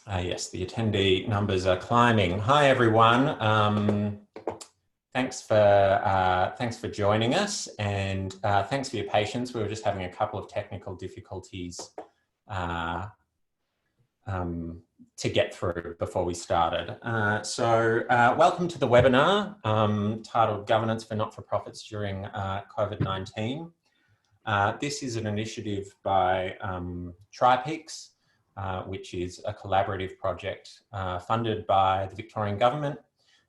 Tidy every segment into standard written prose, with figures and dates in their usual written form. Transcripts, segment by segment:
Yes, the attendee numbers are climbing. Hi, everyone. Thanks for joining us, and thanks for your patience. We were just having a couple of technical difficulties to get through before we started. Welcome to the webinar titled Governance for Not-for-Profits During COVID-19. This is an initiative by TriPeaks, which is a collaborative project funded by the Victorian Government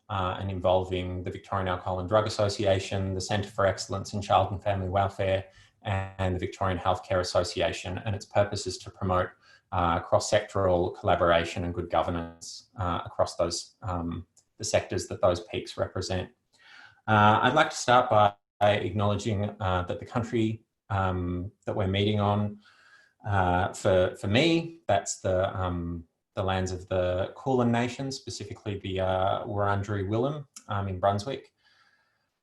and involving the Victorian Alcohol and Drug Association, the Centre for Excellence in Child and Family Welfare, and the Victorian Healthcare Association. And its purpose is to promote cross-sectoral collaboration and good governance across those the sectors that those peaks represent. I'd like to start by acknowledging that the country that we're meeting on, for me, that's the lands of the Kulin Nation, specifically the Wurundjeri Willam in Brunswick.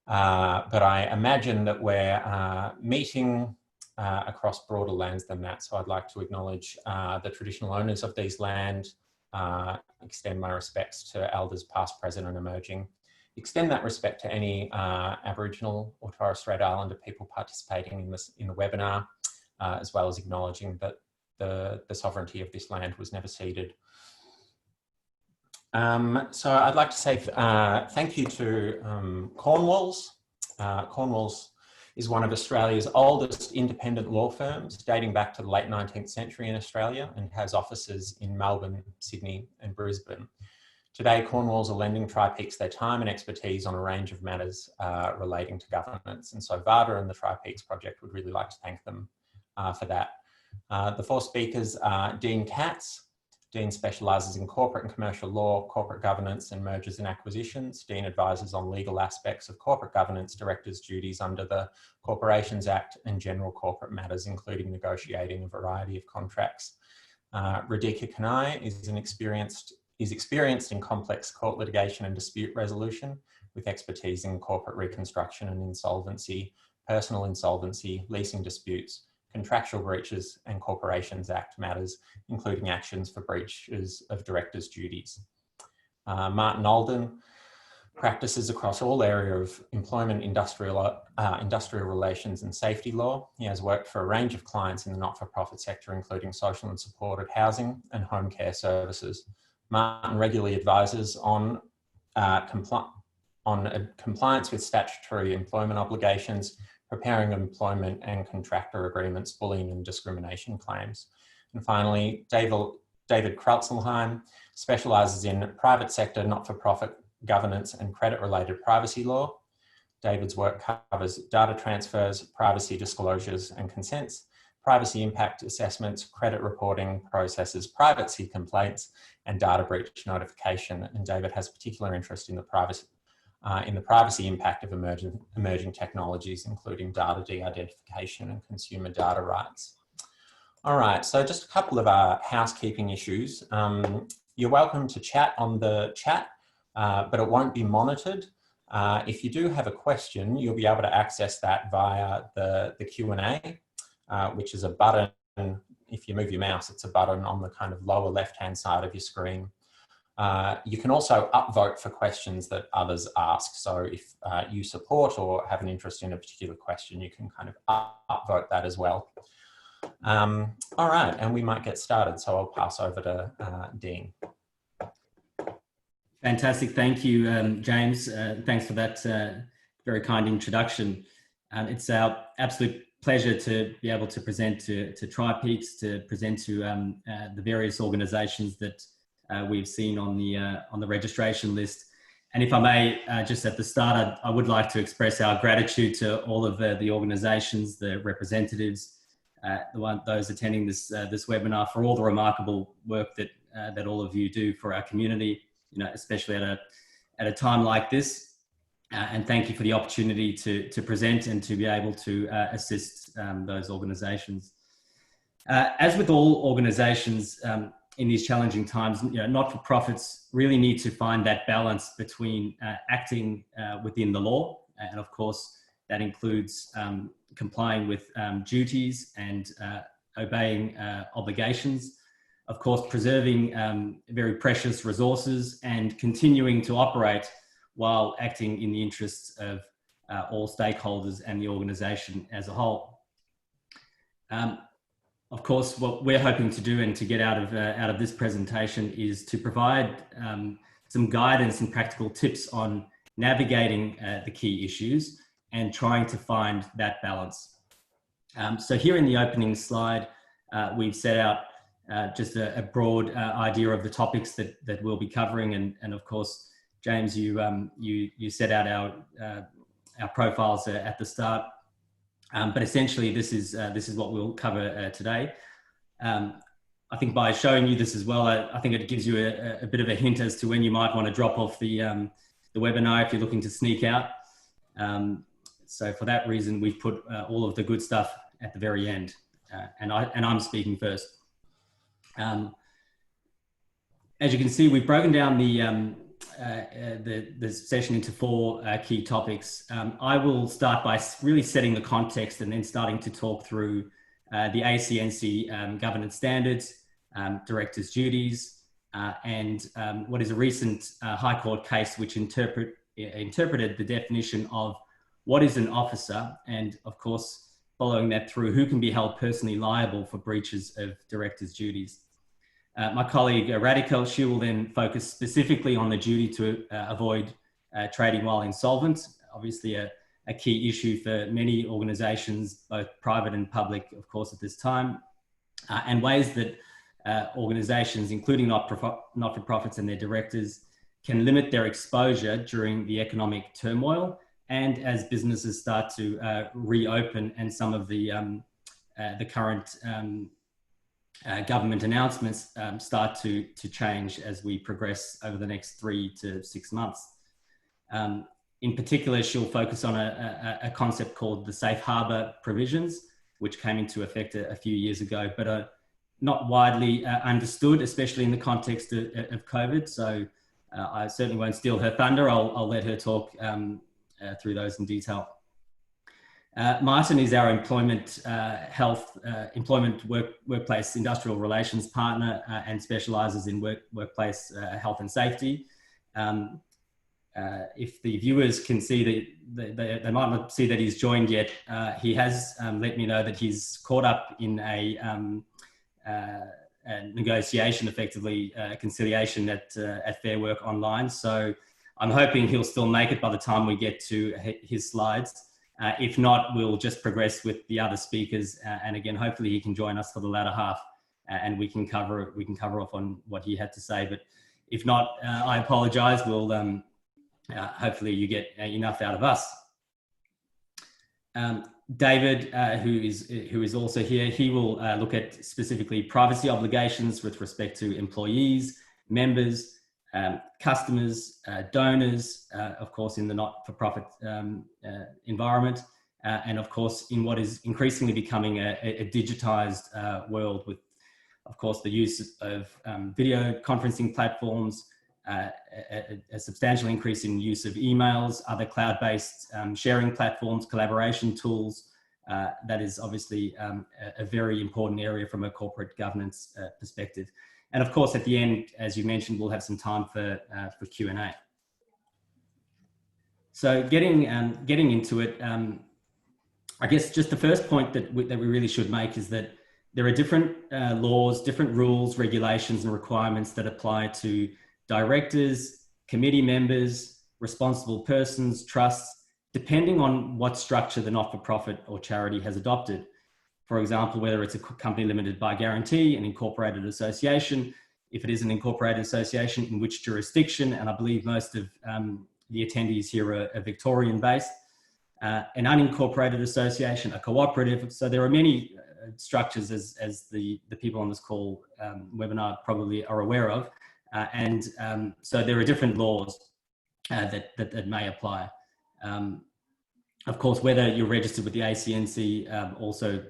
But I imagine that we're meeting across broader lands than that. So I'd like to acknowledge the traditional owners of these land, extend my respects to elders past, present and emerging. Extend that respect to any Aboriginal or Torres Strait Islander people participating in the webinar, as well as acknowledging that the sovereignty of this land was never ceded. So I'd like to say thank you to Cornwalls. Cornwalls is one of Australia's oldest independent law firms, dating back to the late 19th century in Australia, and has offices in Melbourne, Sydney and Brisbane. Today, Cornwalls are lending TriPeaks their time and expertise on a range of matters relating to governance. And so VADA and the TriPeaks project would really like to thank them for that. The four speakers are Dean Katz. Dean specialises in corporate and commercial law, corporate governance and mergers and acquisitions. Dean advises on legal aspects of corporate governance, directors' duties under the Corporations Act and general corporate matters, including negotiating a variety of contracts. Radhika Kanai is experienced in complex court litigation and dispute resolution, with expertise in corporate reconstruction and insolvency, personal insolvency, leasing disputes, contractual breaches and Corporations Act matters, including actions for breaches of directors' duties. Martin Alden practices across all areas of employment, industrial relations and safety law. He has worked for a range of clients in the not-for-profit sector, including social and supported housing and home care services. Martin regularly advises on compliance with statutory employment obligations, preparing employment and contractor agreements, bullying and discrimination claims. And finally, David Kreltszheim specialises in private sector, not-for-profit governance and credit-related privacy law. David's work covers data transfers, privacy disclosures and consents, privacy impact assessments, credit reporting processes, privacy complaints, and data breach notification. And David has particular interest in the privacy impact of emerging technologies, including data de-identification and consumer data rights. All right, so just a couple of housekeeping issues. You're welcome to chat on the chat, but it won't be monitored. If you do have a question, you'll be able to access that via the Q&A, which is a button. If you move your mouse, it's a button on the kind of lower left-hand side of your screen. You can also upvote for questions that others ask. So if you support or have an interest in a particular question, you can kind of upvote that as well. All right, and we might get started. So I'll pass over to Dean. Fantastic, thank you, James. Thanks for that very kind introduction. It's our absolute pleasure to be able to present to TriPeaks, to present to the various organisations that we've seen on the registration list. And if I may, just at the start, I would like to express our gratitude to all of the organisations, the representatives, those attending this webinar, for all the remarkable work that all of you do for our community, especially at a time like this. And thank you for the opportunity to present and to be able to assist those organisations. As with all organisations, in these challenging times, not-for-profits really need to find that balance between acting within the law, and of course that includes complying with duties and obeying obligations, of course, preserving very precious resources, and continuing to operate while acting in the interests of all stakeholders and the organisation as a whole. Of course, what we're hoping to do and to get out of this presentation is to provide some guidance and practical tips on navigating the key issues and trying to find that balance. So here in the opening slide, we've set out just a broad idea of the topics that we'll be covering, and of course, James, you set out our profiles at the start. But essentially, this is what we'll cover today. I think by showing you this as well, I think it gives you a bit of a hint as to when you might want to drop off the webinar if you're looking to sneak out. So for that reason, we've put all of the good stuff at the very end, and I'm speaking first. As you can see, we've broken down the session into four key topics. I will start by really setting the context and then starting to talk through the ACNC governance standards, directors' duties, and what is a recent High Court case which interpreted the definition of what is an officer, and of course, following that through who can be held personally liable for breaches of directors' duties. My colleague Radhika, she will then focus specifically on the duty to avoid trading while insolvent, obviously a key issue for many organisations, both private and public, of course, at this time, and ways that organisations, including not-for-profits and their directors, can limit their exposure during the economic turmoil and as businesses start to reopen and some of the current government announcements start to change as we progress over the next 3 to 6 months. In particular, she'll focus on a concept called the safe harbour provisions, which came into effect a few years ago, but are not widely understood, especially in the context of COVID. So I certainly won't steal her thunder. I'll let her talk through those in detail. Martin is our employment workplace industrial relations partner and specialises in workplace health and safety. If the viewers can see that, they might not see that he's joined yet. He has let me know that he's caught up in a negotiation, effectively conciliation at Fair Work Online. So I'm hoping he'll still make it by the time we get to his slides. If not, we'll just progress with the other speakers, and again, hopefully he can join us for the latter half, and we can cover off on what he had to say. But if not, I apologise. We'll hopefully you get enough out of us. David, who is also here, he will look at specifically privacy obligations with respect to employees, members, customers, donors, of course, in the not-for-profit environment, and of course, in what is increasingly becoming a digitized world with, of course, the use of video conferencing platforms, a substantial increase in use of emails, other cloud-based sharing platforms, collaboration tools. That is obviously a very important area from a corporate governance perspective. And of course, at the end, as you mentioned, we'll have some time for Q&A. So getting into it, I guess just the first point that we really should make is that there are different laws, different rules, regulations, and requirements that apply to directors, committee members, responsible persons, trusts, depending on what structure the not-for-profit or charity has adopted. For example, whether it's a company limited by guarantee, an incorporated association, if it is an incorporated association, in which jurisdiction, and I believe most of the attendees here are Victorian based, an unincorporated association, a cooperative. So there are many structures as the people on this call webinar probably are aware of. So there are different laws that may apply. Of course, whether you're registered with the ACNC also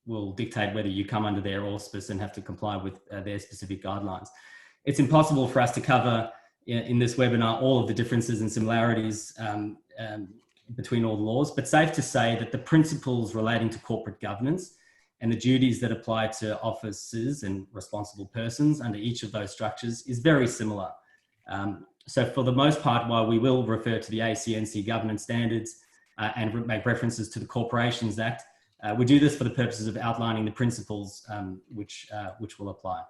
will dictate whether you come under their auspice and have to comply with their specific guidelines. It's impossible for us to cover in this webinar all of the differences and similarities between all the laws, but safe to say that the principles relating to corporate governance and the duties that apply to officers and responsible persons under each of those structures is very similar. So for the most part, while we will refer to the ACNC governance standards and make references to the Corporations Act, we do this for the purposes of outlining the principles which will apply.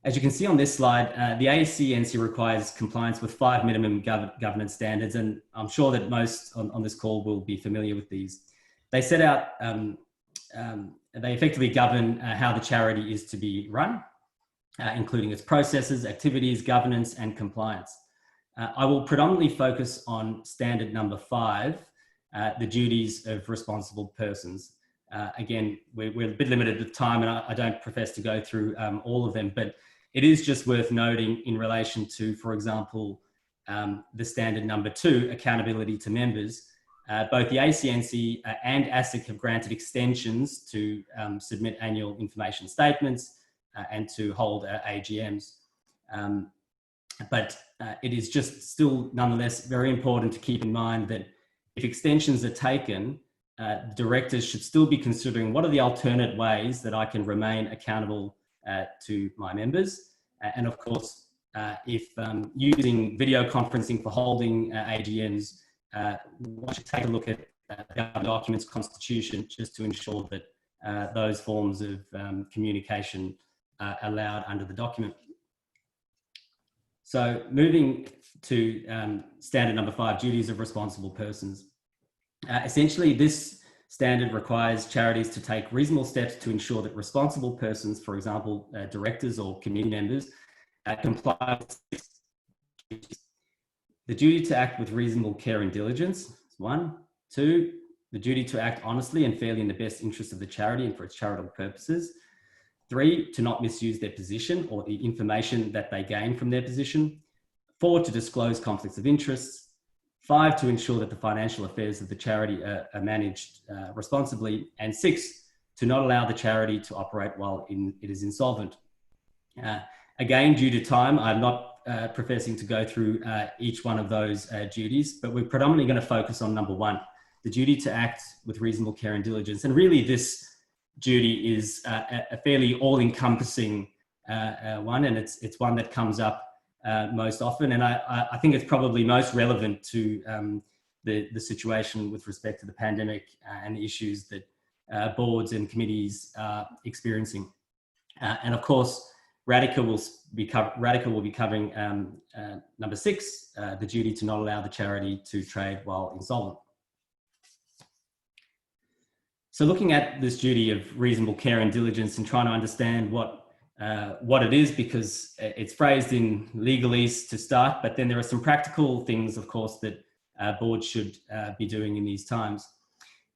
As you can see on this slide, the ACNC requires compliance with 5 minimum governance standards, and I'm sure that most on this call will be familiar with these. They set out, they effectively govern how the charity is to be run, including its processes, activities, governance, and compliance. I will predominantly focus on standard number 5, the duties of responsible persons. Again, we're a bit limited with time, and I don't profess to go through all of them, but it is just worth noting in relation to, for example, the standard number 2, accountability to members. Both the ACNC and ASIC have granted extensions to submit annual information statements and to hold AGMs. But it is just still nonetheless very important to keep in mind that if extensions are taken, directors should still be considering what are the alternate ways that I can remain accountable to my members. And of course, if using video conferencing for holding AGMs, one should take a look at the document's constitution just to ensure that those forms of communication are allowed under the document. So moving to standard number 5, duties of responsible persons. Essentially, this standard requires charities to take reasonable steps to ensure that responsible persons, for example, directors or committee members, comply with the duty to act with reasonable care and diligence, 1. 2, the duty to act honestly and fairly in the best interest of the charity and for its charitable purposes. 3, to not misuse their position or the information that they gain from their position. 4, to disclose conflicts of interest. 5, to ensure that the financial affairs of the charity are managed responsibly. And 6, to not allow the charity to operate while it is insolvent. Again, due to time, I'm not professing to go through each one of those duties, but we're predominantly going to focus on number 1, the duty to act with reasonable care and diligence. And really this duty is a fairly all-encompassing one, and it's one that comes up most often. And I think it's probably most relevant to the situation with respect to the pandemic and the issues that boards and committees are experiencing. And of course, Radhika will be covering number 6, the duty to not allow the charity to trade while insolvent. So looking at this duty of reasonable care and diligence and trying to understand what it is, because it's phrased in legalese to start, but then there are some practical things, of course, that boards should be doing in these times.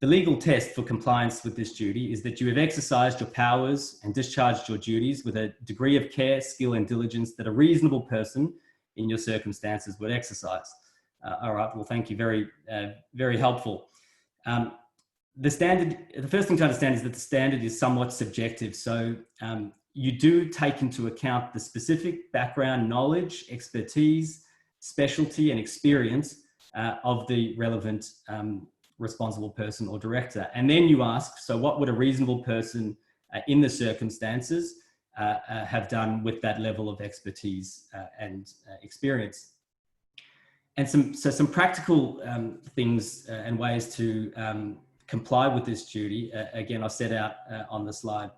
The legal test for compliance with this duty is that you have exercised your powers and discharged your duties with a degree of care, skill, and diligence that a reasonable person in your circumstances would exercise. All right, well, thank you, very helpful. The first thing to understand is that the standard is somewhat subjective. So you do take into account the specific background, knowledge, expertise, specialty, and experience of the relevant responsible person or director. And then you ask, so what would a reasonable person in the circumstances have done with that level of expertise and experience? And some practical things and ways to comply with this duty, again, I've set out on the slide.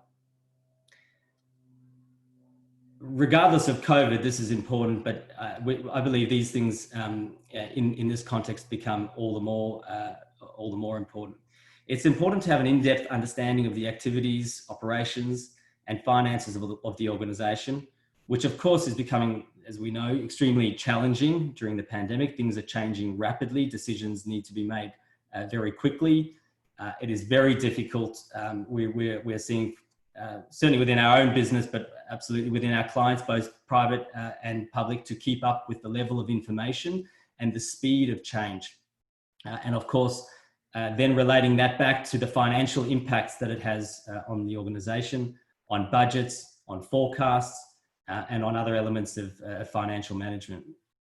Regardless of COVID, this is important, but I believe these things in this context become all the more important. It's important to have an in-depth understanding of the activities, operations, and finances of the organization, which of course is becoming, as we know, extremely challenging during the pandemic. Things are changing rapidly. Decisions need to be made very quickly. It is very difficult. We're seeing, certainly within our own business, but absolutely within our clients, both private and public, to keep up with the level of information and the speed of change. And of course, then relating that back to the financial impacts that it has on the organization, on budgets, on forecasts, and on other elements of financial management,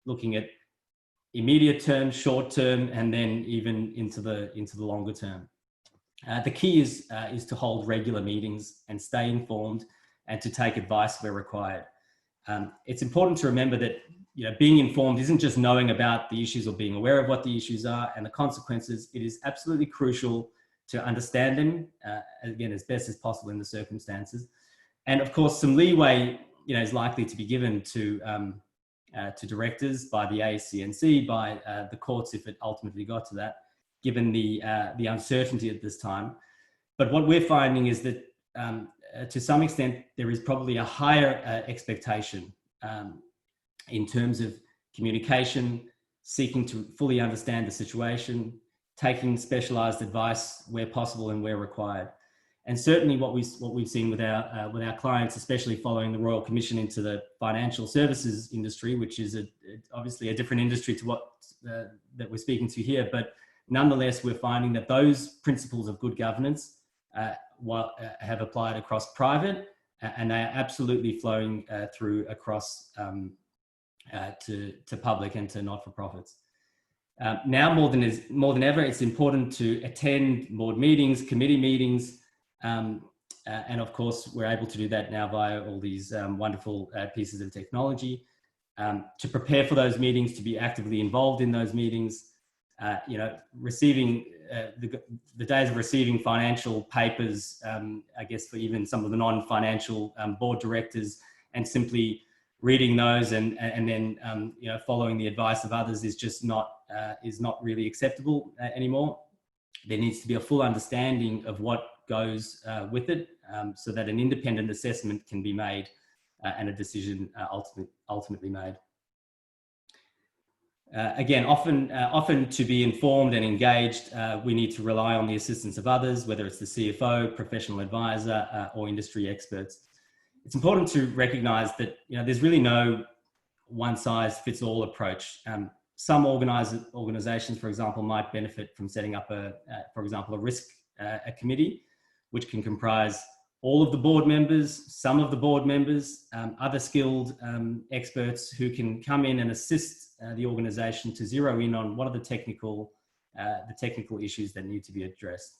looking at immediate term, short term, and then even into the longer term. The key is to hold regular meetings and stay informed and to take advice where required. It's important to remember that being informed isn't just knowing about the issues or being aware of what the issues are and the consequences. It is absolutely crucial to understand them, again, as best as possible in the circumstances. And of course, some leeway is likely to be given to directors by the ACNC, by the courts if it ultimately got to that, given the uncertainty at this time. But what we're finding is that to some extent, there is probably a higher expectation in terms of communication, seeking to fully understand the situation, taking specialised advice where possible and where required. And certainly what we've seen with our clients, especially following the Royal Commission into the financial services industry, which is obviously a different industry to what that we're speaking to here, but nonetheless, we're finding that those principles of good governance have applied across private, and they are absolutely flowing through across to public and to not-for-profits. Now more than ever, it's important to attend board meetings, committee meetings, and of course, we're able to do that now via all these wonderful pieces of technology. To prepare for those meetings, to be actively involved in those meetings, receiving the days of receiving financial papers, I guess for even some of the non-financial board directors, and simply reading those and then following the advice of others is just not really acceptable anymore. There needs to be a full understanding of what goes with it, so that an independent assessment can be made and a decision ultimately made. Again, often to be informed and engaged, we need to rely on the assistance of others, whether it's the CFO, professional advisor, or industry experts. It's important to recognise that there's really no one-size-fits-all approach. Some organisations, for example, might benefit from setting up a risk committee, which can comprise all of the board members, some of the board members, other skilled experts who can come in and assist the organisation to zero in on what are the technical issues that need to be addressed.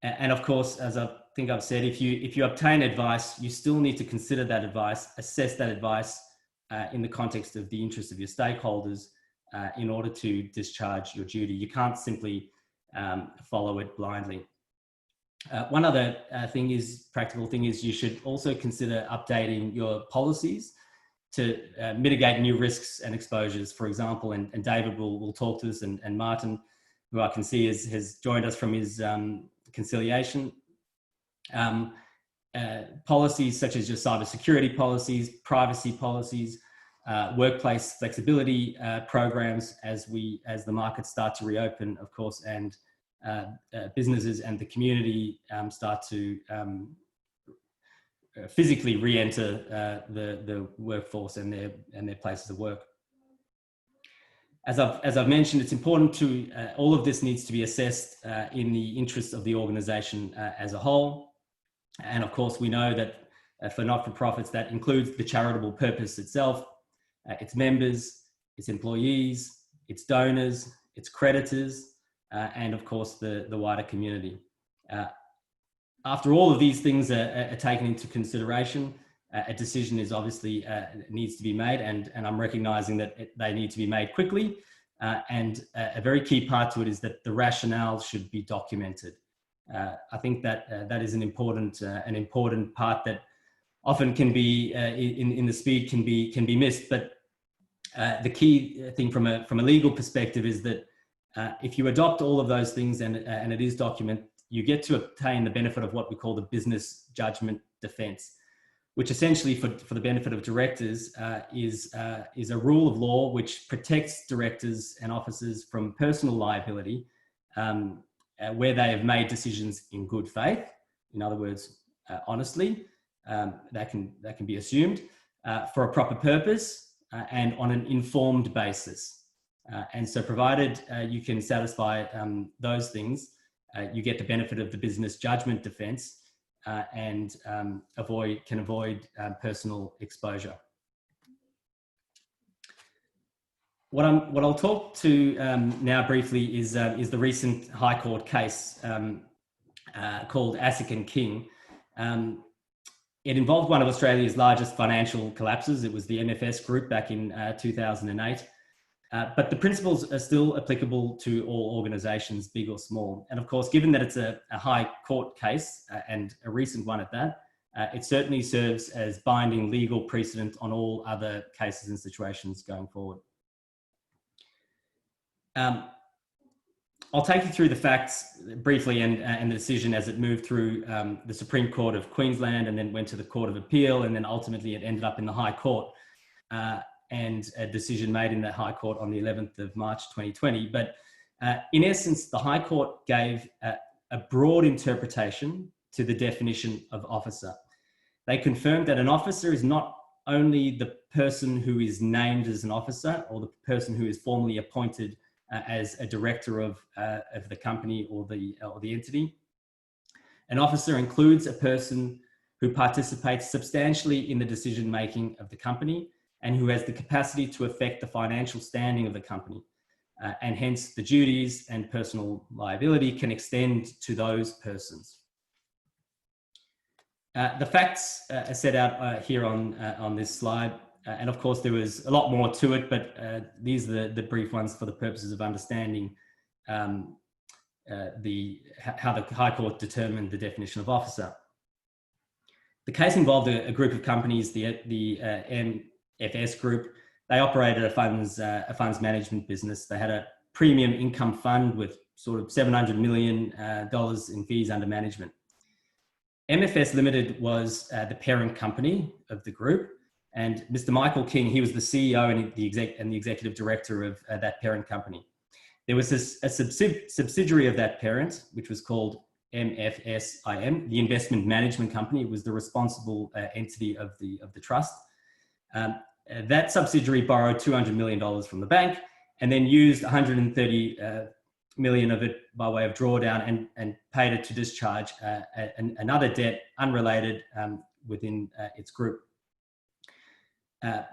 And of course, as I think I've said, if you obtain advice, you still need to consider that advice, assess that advice in the context of the interests of your stakeholders in order to discharge your duty. You can't simply follow it blindly. One other practical thing is you should also consider updating your policies to mitigate new risks and exposures. For example, and David will talk to this, and Martin, who I can see has joined us from his conciliation. Policies such as your cybersecurity policies, privacy policies, workplace flexibility programs as the markets start to reopen, of course, and businesses and the community start to physically re-enter the workforce and their places of work. As I've mentioned, it's important to all of this needs to be assessed in the interests of the organisation as a whole, and of course we know that for not-for-profits that includes the charitable purpose itself, its members, its employees, its donors, its creditors, and of course the wider community. After all of these things are taken into consideration, a decision is obviously needs to be made, and I'm recognising that they need to be made quickly. And a very key part to it is that the rationale should be documented. I think that that is an important part that often can be in the speed can be missed. But the key thing from a legal perspective is that if you adopt all of those things and it is documented, you get to obtain the benefit of what we call the business judgment defence, which essentially, for the benefit of directors, is a rule of law which protects directors and officers from personal liability where they have made decisions in good faith. In other words, honestly, that can be assumed for a proper purpose and on an informed basis. And so, provided you can satisfy those things, you get the benefit of the business judgment defence. And can avoid personal exposure. What I'll talk to now briefly is the recent High Court case called ACNC. It involved one of Australia's largest financial collapses. It was the MFS Group back in 2008. But the principles are still applicable to all organisations, big or small. And of course, given that it's a High Court case and a recent one at that, it certainly serves as binding legal precedent on all other cases and situations going forward. I'll take you through the facts briefly and the decision as it moved through the Supreme Court of Queensland and then went to the Court of Appeal, and then ultimately it ended up in the High Court and a decision made in the High Court on the 11th of March 2020. But in essence, the High Court gave a broad interpretation to the definition of officer. They confirmed that an officer is not only the person who is named as an officer or the person who is formally appointed as a director of the company or the entity. An officer includes a person who participates substantially in the decision-making of the company and who has the capacity to affect the financial standing of the company. And hence the duties and personal liability can extend to those persons. The facts are set out here on this slide. And of course, there was a lot more to it, but these are the brief ones for the purposes of understanding how the High Court determined the definition of officer. The case involved a group of companies, the MFS Group. They operated a funds management business. They had a premium income fund with sort of $700 million in fees under management. MFS Limited was the parent company of the group. And Mr. Michael King, he was the CEO and the executive director of that parent company. There was a subsidiary of that parent, which was called MFSIM, the investment management company. It was the responsible entity of the trust. That subsidiary borrowed $200 million from the bank and then used $130 million of it by way of drawdown and paid it to discharge another debt unrelated within its group.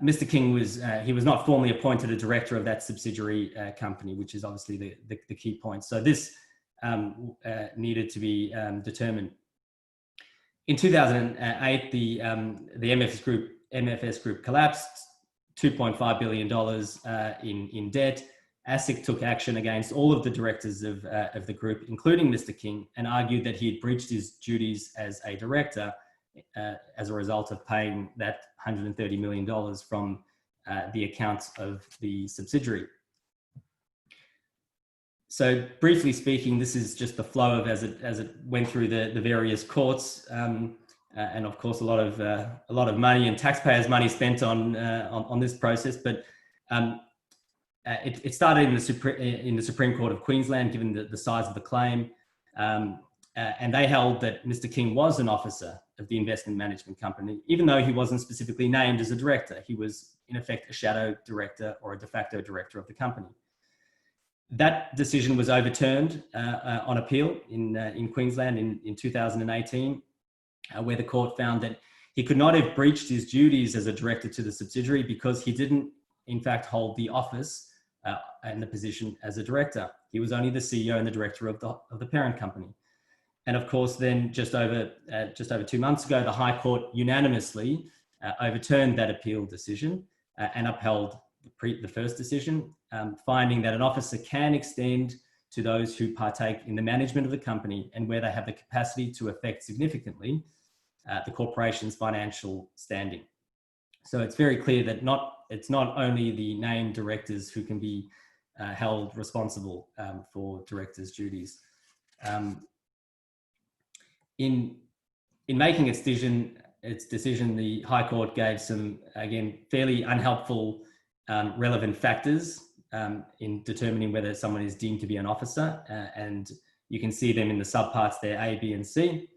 Mr. King was not formally appointed a director of that subsidiary company, which is obviously the key point. So this needed to be determined. In 2008, the MFS Group collapsed, $2.5 billion in debt. ASIC took action against all of the directors of the group, including Mr. King, and argued that he had breached his duties as a director as a result of paying that $130 million from the accounts of the subsidiary. So briefly speaking, this is just the flow of as it went through the various courts, and of course a lot of money and taxpayers' money spent on this process. But it started in the Supreme Court of Queensland, given the size of the claim, and they held that Mr. King was an officer of the investment management company, even though he wasn't specifically named as a director. He was in effect a shadow director or a de facto director of the company. That decision was overturned on appeal in Queensland in 2018, where the court found that he could not have breached his duties as a director to the subsidiary because he didn't, in fact, hold the office and the position as a director. He was only the CEO and the director of the parent company. And of course, then just over 2 months ago, the High Court unanimously overturned that appeal decision and upheld the first decision, finding that an officer can extend to those who partake in the management of the company and where they have the capacity to affect significantly the corporation's financial standing. So it's very clear that it's not only the named directors who can be held responsible for directors' duties. In making its decision, the High Court gave some, again, fairly unhelpful relevant factors in determining whether someone is deemed to be an officer, and you can see them in the subparts there, A, B, and C.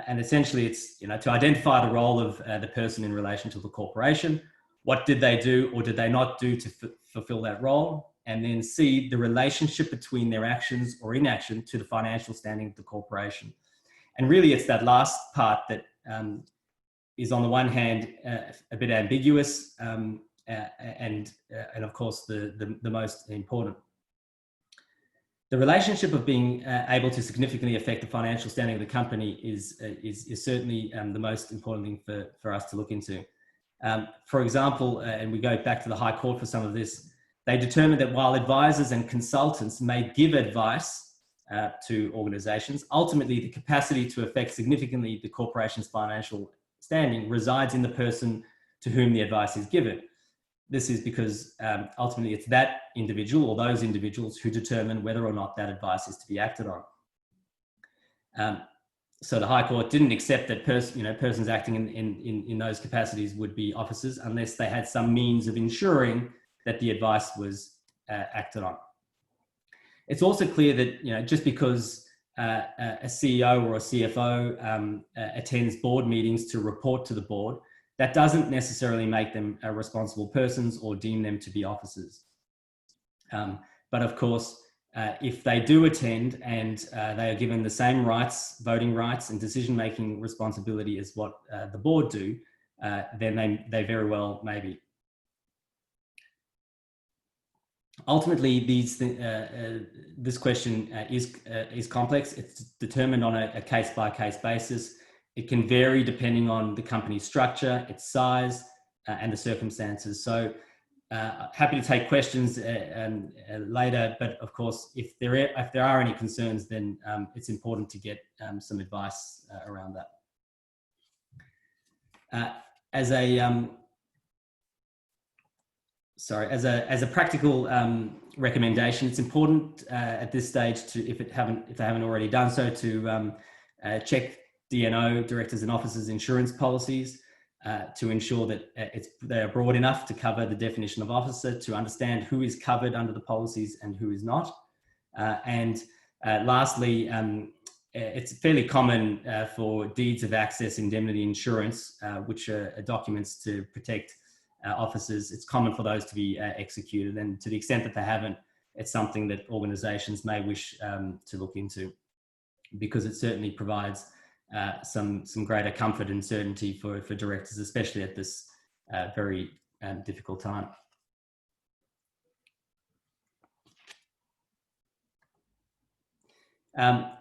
And essentially, it's to identify the role of the person in relation to the corporation. What did they do or did they not do to fulfill that role? And then C, the relationship between their actions or inaction to the financial standing of the corporation. And really, it's that last part that is, on the one hand, a bit ambiguous and of course the most important. The relationship of being able to significantly affect the financial standing of the company is certainly the most important thing for us to look into. For example, and we go back to the High Court for some of this, they determined that while advisors and consultants may give advice to organisations, ultimately the capacity to affect significantly the corporation's financial standing resides in the person to whom the advice is given. This is because ultimately it's that individual or those individuals who determine whether or not that advice is to be acted on. So the High Court didn't accept that persons acting in those capacities would be officers unless they had some means of ensuring that the advice was acted on. It's also clear that just because a CEO or a CFO attends board meetings to report to the board, that doesn't necessarily make them responsible persons or deem them to be officers. But of course, if they do attend and they are given the same rights, voting rights and decision-making responsibility as what the board do, then they very well may be. Ultimately, this question is complex. It's determined on a case-by-case basis. It can vary depending on the company's structure, its size, and the circumstances. So happy to take questions later, but of course, if there are any concerns, then it's important to get some advice around that. As a practical recommendation, it's important at this stage to, if they haven't already done so, to check DNO, directors and officers insurance policies to ensure that they are broad enough to cover the definition of officer, to understand who is covered under the policies and who is not. And lastly, it's fairly common for deeds of access indemnity insurance, which are documents to protect officers. It's common for those to be executed, and to the extent that they haven't, it's something that organisations may wish to look into, because it certainly provides some greater comfort and certainty for directors, especially at this very difficult time.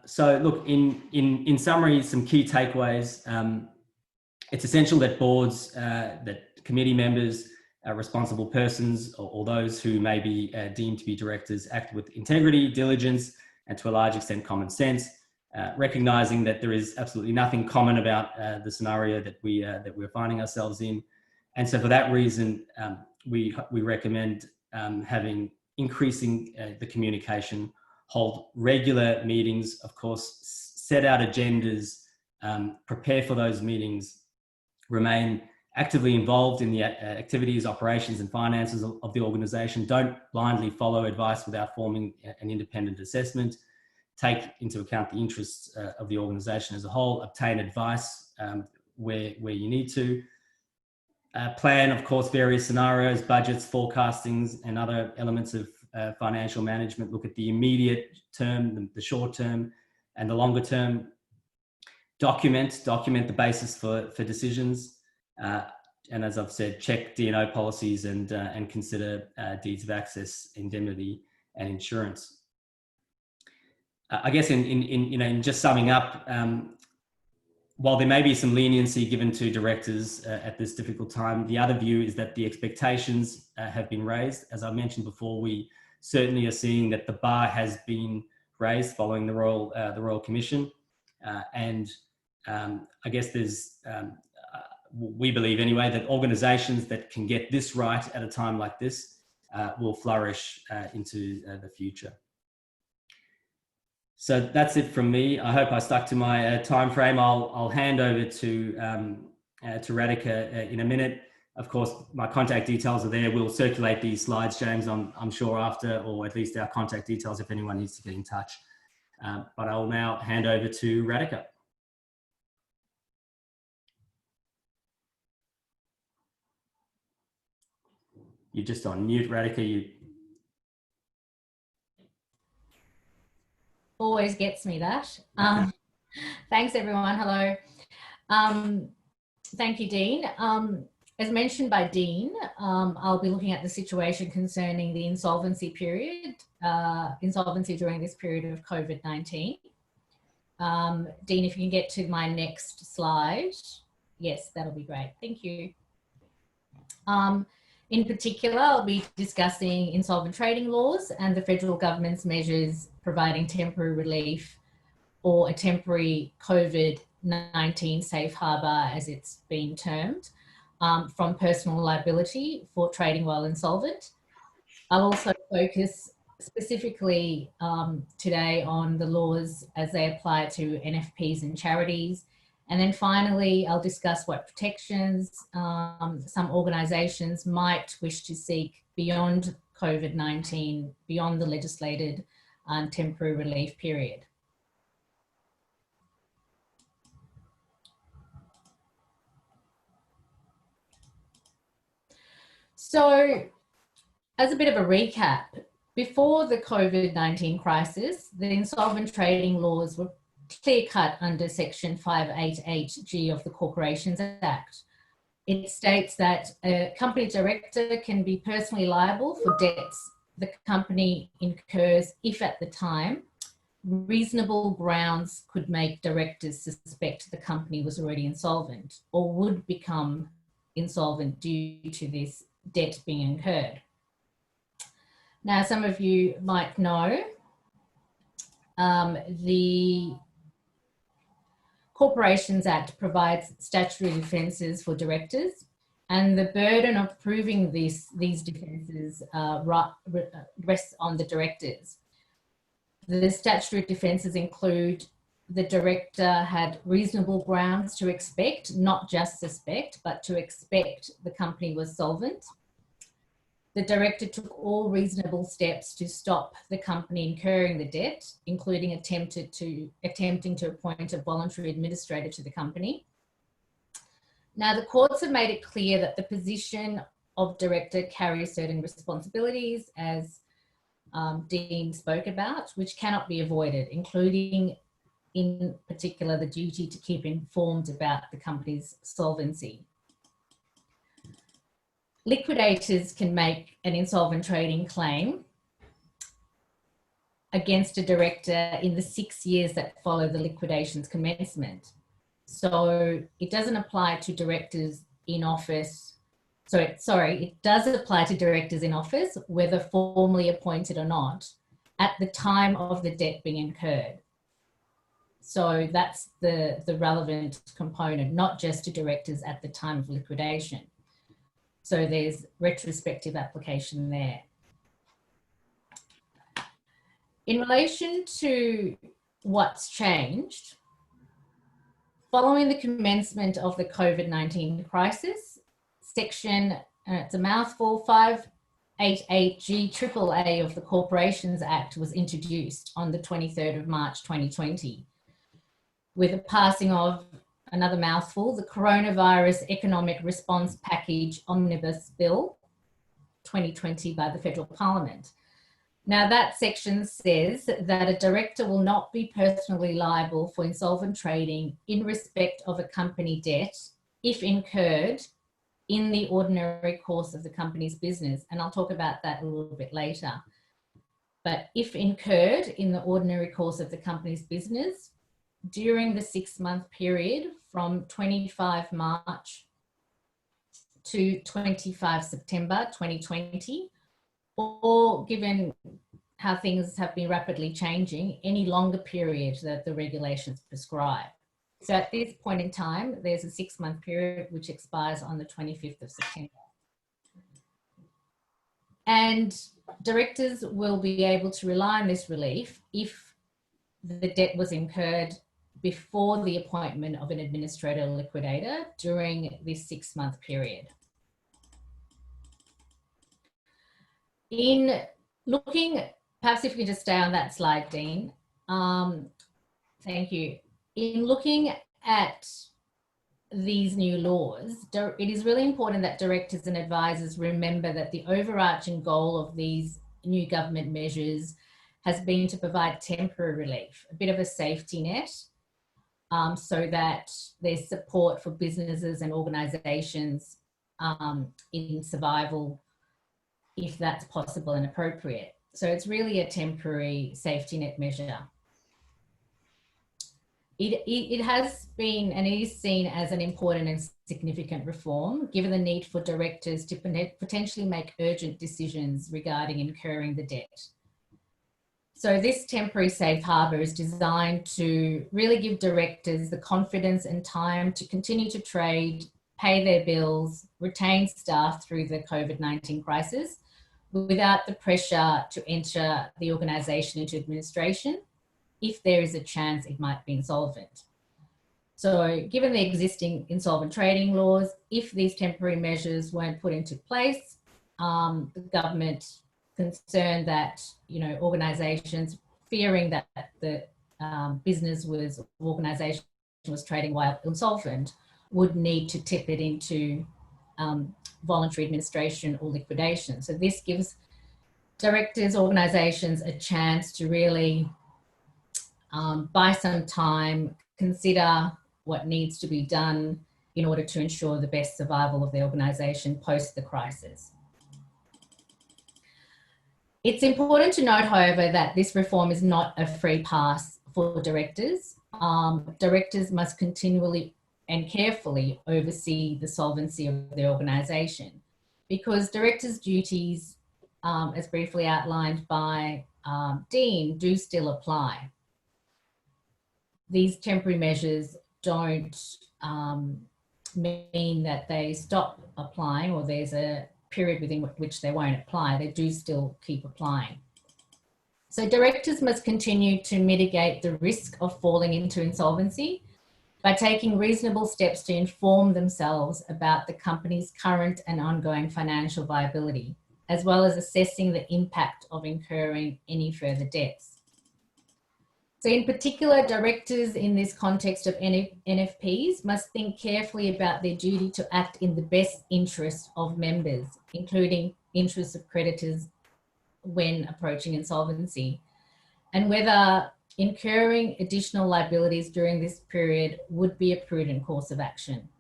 So look, in summary, some key takeaways. It's essential that boards, that committee members, responsible persons, or those who may be deemed to be directors act with integrity, diligence, and to a large extent common sense, recognising that there is absolutely nothing common about the scenario that we're finding ourselves in. And so for that reason, we recommend increasing the communication, hold regular meetings, of course, set out agendas, prepare for those meetings, remain actively involved in the activities, operations and finances of the organisation. Don't blindly follow advice without forming an independent assessment. Take into account the interests of the organisation as a whole. Obtain advice where you need to. Plan, of course, various scenarios, budgets, forecastings, and other elements of financial management. Look at the immediate term, the short term, and the longer term. Document the basis for decisions. And as I've said, check DNO policies and consider deeds of access, indemnity, and insurance. I guess in just summing up, while there may be some leniency given to directors at this difficult time, the other view is that the expectations have been raised. As I mentioned before, we certainly are seeing that the bar has been raised following the Royal Commission, and I guess there's we believe anyway that organisations that can get this right at a time like this will flourish into the future. So that's it from me. I hope I stuck to my time frame. I'll hand over to Radhika in a minute. Of course, my contact details are there. We'll circulate these slides, James, I'm sure after, or at least our contact details if anyone needs to get in touch. But I'll now hand over to Radhika. You're just on mute, Radhika. Always gets me that. Thanks everyone. Hello. Thank you, Dean. As mentioned by Dean, I'll be looking at the situation concerning the insolvency period, insolvency during this period of COVID-19. Dean, if you can get to my next slide. Yes, that'll be great. Thank you. In particular, I'll be discussing insolvent trading laws and the federal government's measures providing temporary relief or a temporary COVID-19 safe harbour, as it's been termed, from personal liability for trading while insolvent. I'll also focus specifically today on the laws as they apply to NFPs and charities. And then finally, I'll discuss what protections some organisations might wish to seek beyond COVID-19, beyond the legislated temporary relief period. So, as a bit of a recap, before the COVID-19 crisis, the insolvent trading laws were clear-cut under Section 588G of the Corporations Act. It states that a company director can be personally liable for debts the company incurs if at the time reasonable grounds could make directors suspect the company was already insolvent or would become insolvent due to this debt being incurred. Now, some of you might know the Corporations Act provides statutory defences for directors, and the burden of proving these defences rests on the directors. The statutory defences include the director had reasonable grounds to expect, not just suspect, but to expect the company was solvent. The director took all reasonable steps to stop the company incurring the debt, including attempting to appoint a voluntary administrator to the company. Now, the courts have made it clear that the position of director carries certain responsibilities, as Dean spoke about, which cannot be avoided, including in particular the duty to keep informed about the company's solvency. Liquidators can make an insolvent trading claim against a director in the 6 years that follow the liquidation's commencement. So it doesn't apply to directors in office. It does apply to directors in office, whether formally appointed or not, at the time of the debt being incurred. So that's the relevant component, not just to directors at the time of liquidation. So there's retrospective application there. In relation to what's changed, following the commencement of the COVID-19 crisis, Section, it's a mouthful, 588G AAA of the Corporations Act was introduced on the 23rd of March 2020, with the passing of another mouthful, the Coronavirus Economic Response Package Omnibus Bill 2020 by the Federal Parliament. Now, that section says that a director will not be personally liable for insolvent trading in respect of a company debt if incurred in the ordinary course of the company's business. And I'll talk about that a little bit later. But if incurred in the ordinary course of the company's business during the 6-month period from 25 March to 25 September 2020, or given how things have been rapidly changing, any longer period that the regulations prescribe. So at this point in time, there's a 6-month period which expires on the 25th of September. And directors will be able to rely on this relief if the debt was incurred before the appointment of an administrator or liquidator during this 6-month period. In looking, perhaps if you could just stay on that slide, Dean. Thank you. In looking at these new laws, it is really important that directors and advisors remember that the overarching goal of these new government measures has been to provide temporary relief, a bit of a safety net, so that there's support for businesses and organisations in survival if that's possible and appropriate. So it's really a temporary safety net measure. It has been and it is seen as an important and significant reform, given the need for directors to potentially make urgent decisions regarding incurring the debt. So this temporary safe harbour is designed to really give directors the confidence and time to continue to trade, pay their bills, retain staff through the COVID-19 crisis without the pressure to enter the organisation into administration if there is a chance it might be insolvent. So given the existing insolvent trading laws, if these temporary measures weren't put into place, the government concerned that, organisations fearing that the business organisation was trading while insolvent would need to tip it into voluntary administration or liquidation. So this gives directors, organisations a chance to really buy some time, consider what needs to be done in order to ensure the best survival of the organisation post the crisis. It's important to note, however, that this reform is not a free pass for directors. Directors must continually and carefully oversee the solvency of the organisation, because directors' duties, as briefly outlined by Dean, do still apply. These temporary measures don't mean that they stop applying or there's a period within which they won't apply. They do still keep applying. So directors must continue to mitigate the risk of falling into insolvency by taking reasonable steps to inform themselves about the company's current and ongoing financial viability, as well as assessing the impact of incurring any further debts. So in particular, directors in this context of NFPs must think carefully about their duty to act in the best interest of members, including interests of creditors when approaching insolvency, and whether incurring additional liabilities during this period would be a prudent course of action.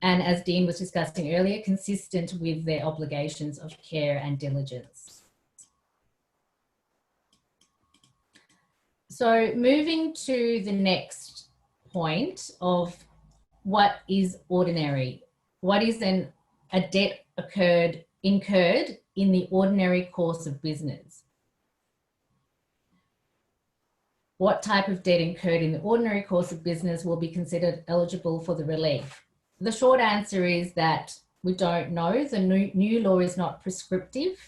And as Dean was discussing earlier, consistent with their obligations of care and diligence. So moving to the next point of what is ordinary. What is a debt incurred in the ordinary course of business? What type of debt incurred in the ordinary course of business will be considered eligible for the relief? The short answer is that we don't know. The new law is not prescriptive.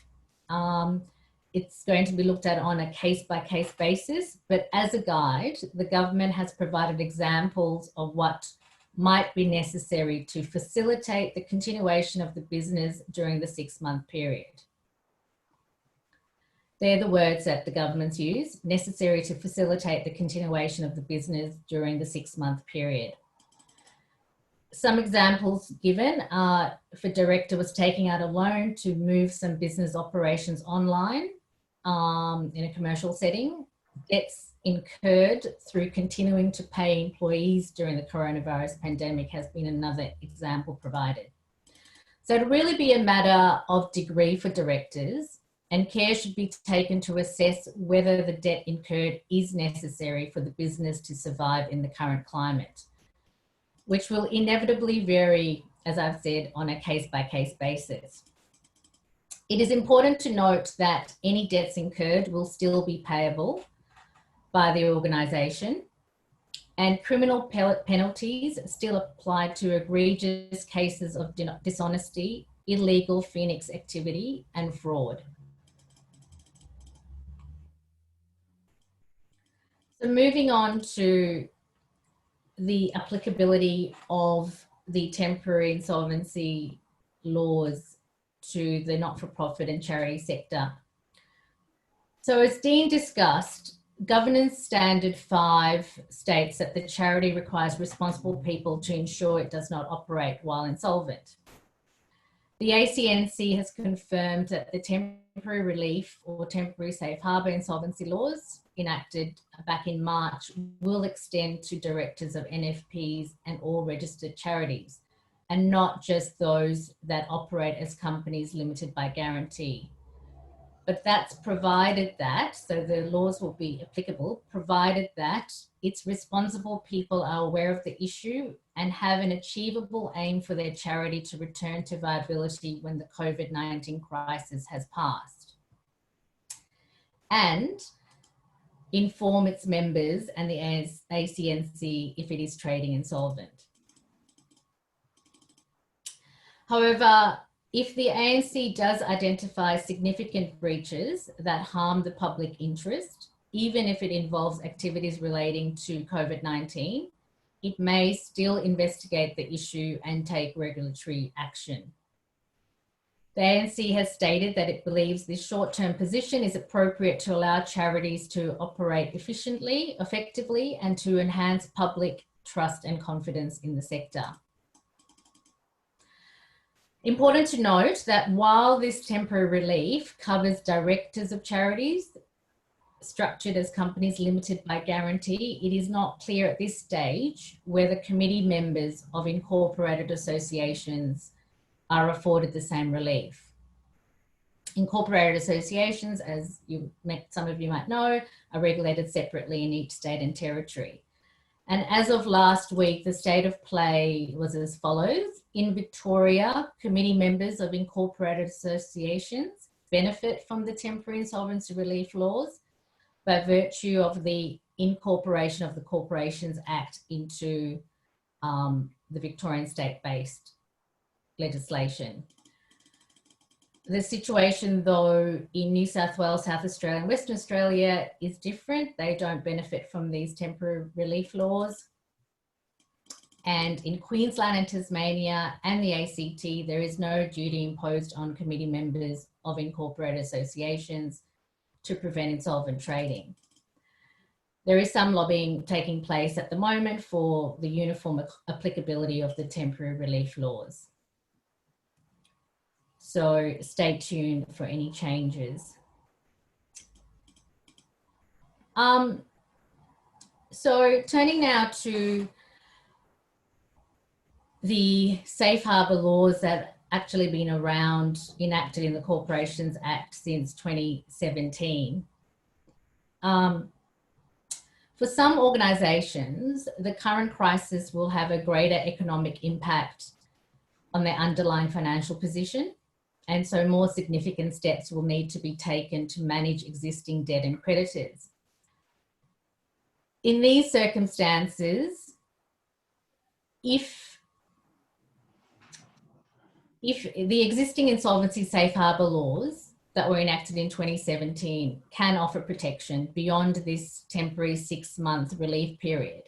It's going to be looked at on a case-by-case basis, but as a guide, the government has provided examples of what might be necessary to facilitate the continuation of the business during the 6-month period. They're the words that the government's used, necessary to facilitate the continuation of the business during the 6-month period. Some examples given are if a director was taking out a loan to move some business operations online in a commercial setting, debts incurred through continuing to pay employees during the coronavirus pandemic has been another example provided. So it'll really be a matter of degree for directors, and care should be taken to assess whether the debt incurred is necessary for the business to survive in the current climate, which will inevitably vary, as I've said, on a case-by-case basis. It is important to note that any debts incurred will still be payable by the organisation, and criminal penalties still apply to egregious cases of dishonesty, illegal Phoenix activity, and fraud. So moving on to the applicability of the temporary insolvency laws to the not-for-profit and charity sector. So as Dean discussed, Governance Standard 5 states that the charity requires responsible people to ensure it does not operate while insolvent. The ACNC has confirmed that the temporary relief or temporary safe harbour insolvency laws enacted back in March will extend to directors of NFPs and all registered charities, and not just those that operate as companies limited by guarantee. But that's provided that, so the laws will be applicable, provided that its responsible people are aware of the issue and have an achievable aim for their charity to return to viability when the COVID-19 crisis has passed. And inform its members and the ACNC if it is trading insolvent. However, if the ANC does identify significant breaches that harm the public interest, even if it involves activities relating to COVID-19, it may still investigate the issue and take regulatory action. The ANC has stated that it believes this short-term position is appropriate to allow charities to operate efficiently, effectively, and to enhance public trust and confidence in the sector. Important to note that while this temporary relief covers directors of charities structured as companies limited by guarantee, it is not clear at this stage whether committee members of incorporated associations are afforded the same relief. Incorporated associations, as some of you might know, are regulated separately in each state and territory. And as of last week, the state of play was as follows. In Victoria, committee members of incorporated associations benefit from the temporary insolvency relief laws by virtue of the incorporation of the Corporations Act into the Victorian state-based legislation. The situation, though, in New South Wales, South Australia and Western Australia is different. They don't benefit from these temporary relief laws. And in Queensland and Tasmania and the ACT, there is no duty imposed on committee members of incorporated associations to prevent insolvent trading. There is some lobbying taking place at the moment for the uniform applicability of the temporary relief laws. So stay tuned for any changes. So turning now to the safe harbour laws that actually been around, enacted in the Corporations Act since 2017. For some organisations, the current crisis will have a greater economic impact on their underlying financial position. And so more significant steps will need to be taken to manage existing debt and creditors. In these circumstances, if the existing insolvency safe harbour laws that were enacted in 2017 can offer protection beyond this temporary 6-month relief period,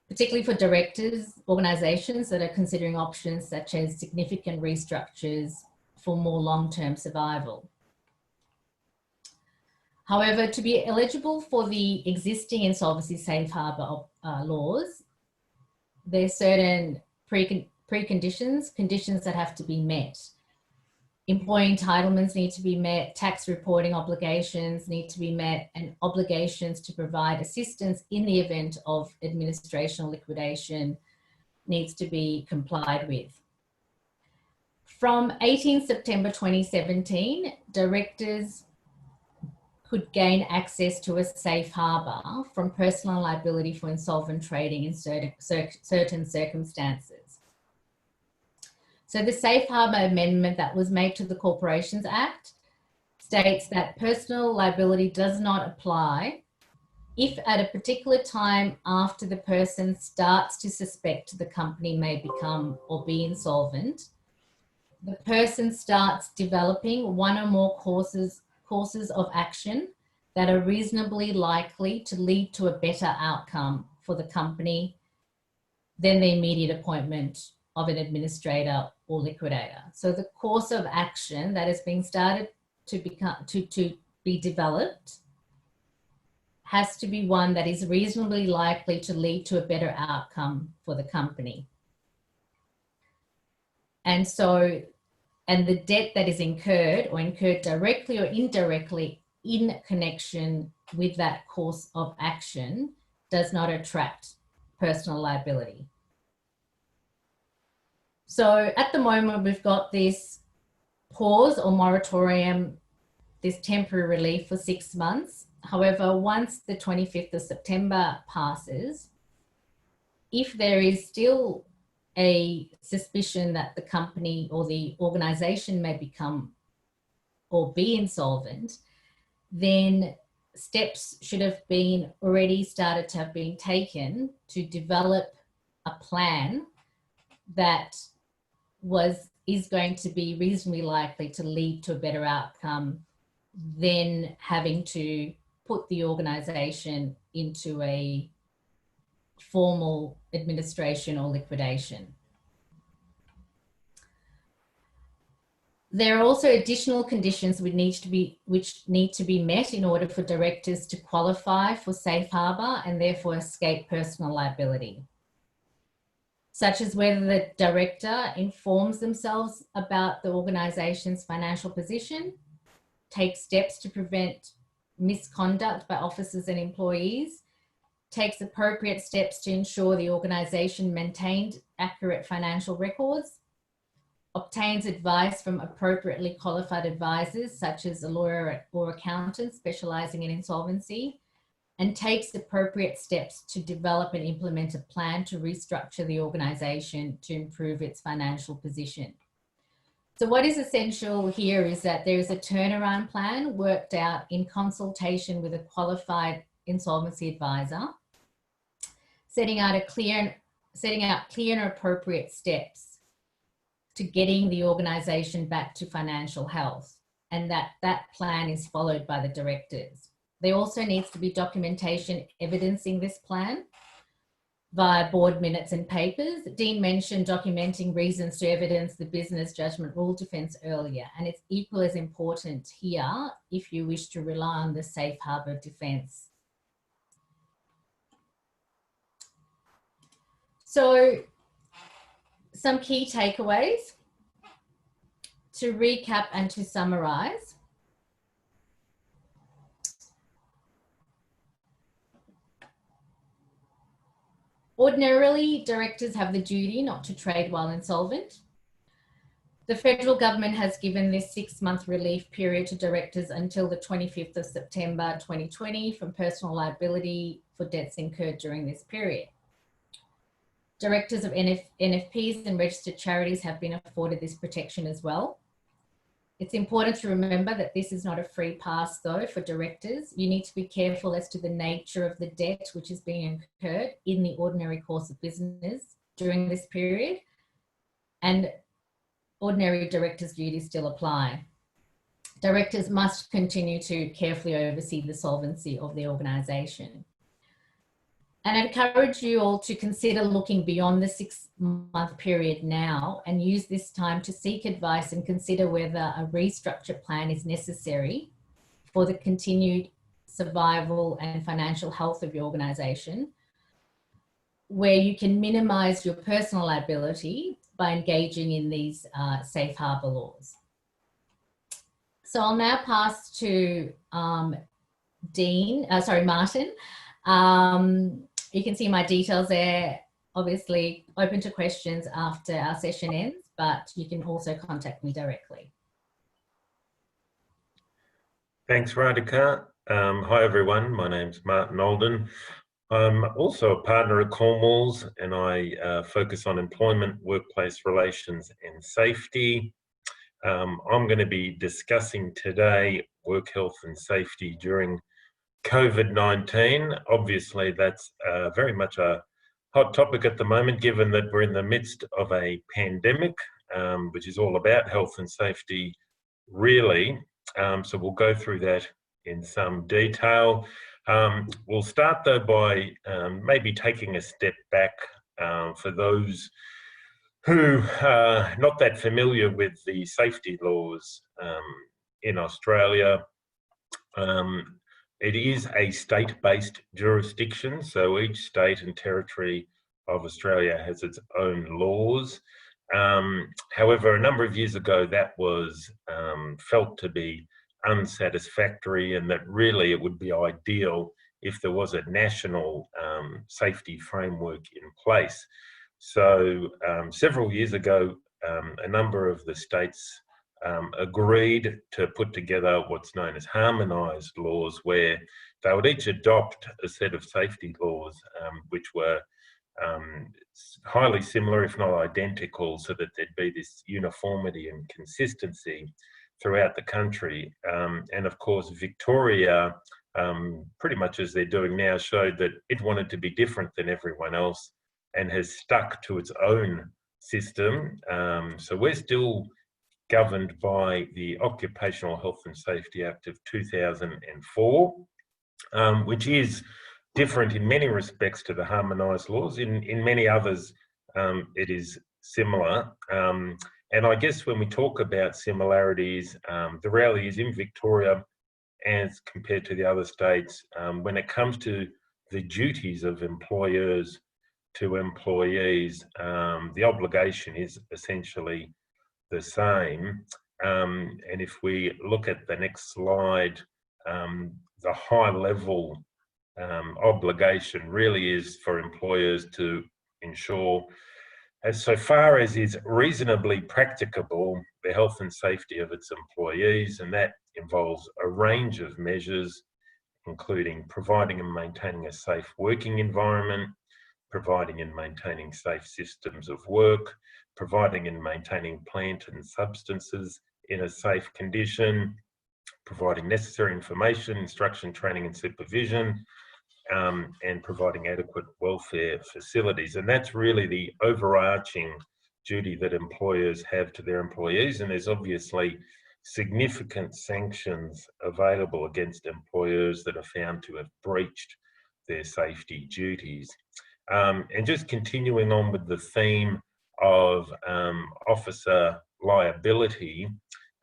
particularly for directors, organisations that are considering options such as significant restructures for more long-term survival. However, to be eligible for the existing insolvency safe harbour laws, there's certain preconditions, conditions that have to be met. Employee entitlements need to be met, tax reporting obligations need to be met, and obligations to provide assistance in the event of administration or liquidation needs to be complied with. From 18 September 2017, directors could gain access to a safe harbour from personal liability for insolvent trading in certain circumstances. So the Safe Harbour Amendment that was made to the Corporations Act states that personal liability does not apply if at a particular time after the person starts to suspect the company may become or be insolvent, the person starts developing one or more courses of action that are reasonably likely to lead to a better outcome for the company than the immediate appointment of an administrator or liquidator. So the course of action that is being started to be developed has to be one that is reasonably likely to lead to a better outcome for the company. And the debt that is incurred or incurred directly or indirectly in connection with that course of action does not attract personal liability. So at the moment, we've got this pause or moratorium, this temporary relief for 6 months. However, once the 25th of September passes, if there is still a suspicion that the company or the organisation may become or be insolvent, then steps should have been already started to have been taken to develop a plan that is going to be reasonably likely to lead to a better outcome than having to put the organisation into a formal administration or liquidation. There are also additional conditions which need to be met in order for directors to qualify for safe harbour and therefore escape personal liability, such as whether the director informs themselves about the organisation's financial position, takes steps to prevent misconduct by officers and employees, takes appropriate steps to ensure the organisation maintained accurate financial records, obtains advice from appropriately qualified advisors, such as a lawyer or accountant specialising in insolvency, and takes appropriate steps to develop and implement a plan to restructure the organisation to improve its financial position. So what is essential here is that there is a turnaround plan worked out in consultation with a qualified insolvency advisor, setting out clear and appropriate steps to getting the organisation back to financial health, and that plan is followed by the directors. There also needs to be documentation evidencing this plan via board minutes and papers. Dean mentioned documenting reasons to evidence the business judgment rule defence earlier, and it's equally as important here if you wish to rely on the safe harbour defence. So, some key takeaways to recap and to summarise. Ordinarily, directors have the duty not to trade while insolvent. The federal government has given this 6-month relief period to directors until the 25th of September 2020 from personal liability for debts incurred during this period. Directors of NFPs and registered charities have been afforded this protection as well. It's important to remember that this is not a free pass though for directors. You need to be careful as to the nature of the debt which is being incurred in the ordinary course of business during this period, and ordinary directors' duties still apply. Directors must continue to carefully oversee the solvency of the organisation. And I encourage you all to consider looking beyond the 6-month period now and use this time to seek advice and consider whether a restructure plan is necessary for the continued survival and financial health of your organisation, where you can minimise your personal liability by engaging in these safe harbour laws. So I'll now pass to Martin. You can see my details there, obviously open to questions after our session ends, but you can also contact me directly. Thanks, Radhika. Hi, everyone. My name's Martin Alden. I'm also a partner at Cornwalls, and I focus on employment, workplace relations and safety. I'm going to be discussing today work health and safety during COVID-19. Obviously, that's very much a hot topic at the moment, given that we're in the midst of a pandemic, which is all about health and safety, really. So we'll go through that in some detail. We'll start, though, by maybe taking a step back for those who are not that familiar with the safety laws in Australia. It is a state-based jurisdiction, so each state and territory of Australia has its own laws. However, a number of years ago, that was felt to be unsatisfactory, and that really it would be ideal if there was a national safety framework in place. So several years ago, a number of the states agreed to put together what's known as harmonised laws, where they would each adopt a set of safety laws which were highly similar, if not identical, so that there'd be this uniformity and consistency throughout the country. And of course, Victoria, pretty much as they're doing now, showed that it wanted to be different than everyone else and has stuck to its own system. So we're still governed by the Occupational Health and Safety Act of 2004, which is different in many respects to the harmonised laws. In many others, it is similar. And I guess when we talk about similarities, the reality is in Victoria, as compared to the other states, when it comes to the duties of employers to employees, the obligation is essentially the same. And if we look at the next slide, the high level obligation really is for employers to ensure, as so far as is reasonably practicable, the health and safety of its employees, and that involves a range of measures, including providing and maintaining a safe working environment, providing and maintaining safe systems of work, providing and maintaining plant and substances in a safe condition, providing necessary information, instruction, training and supervision, and providing adequate welfare facilities. And that's really the overarching duty that employers have to their employees. And there's obviously significant sanctions available against employers that are found to have breached their safety duties. And just continuing on with the theme of officer liability,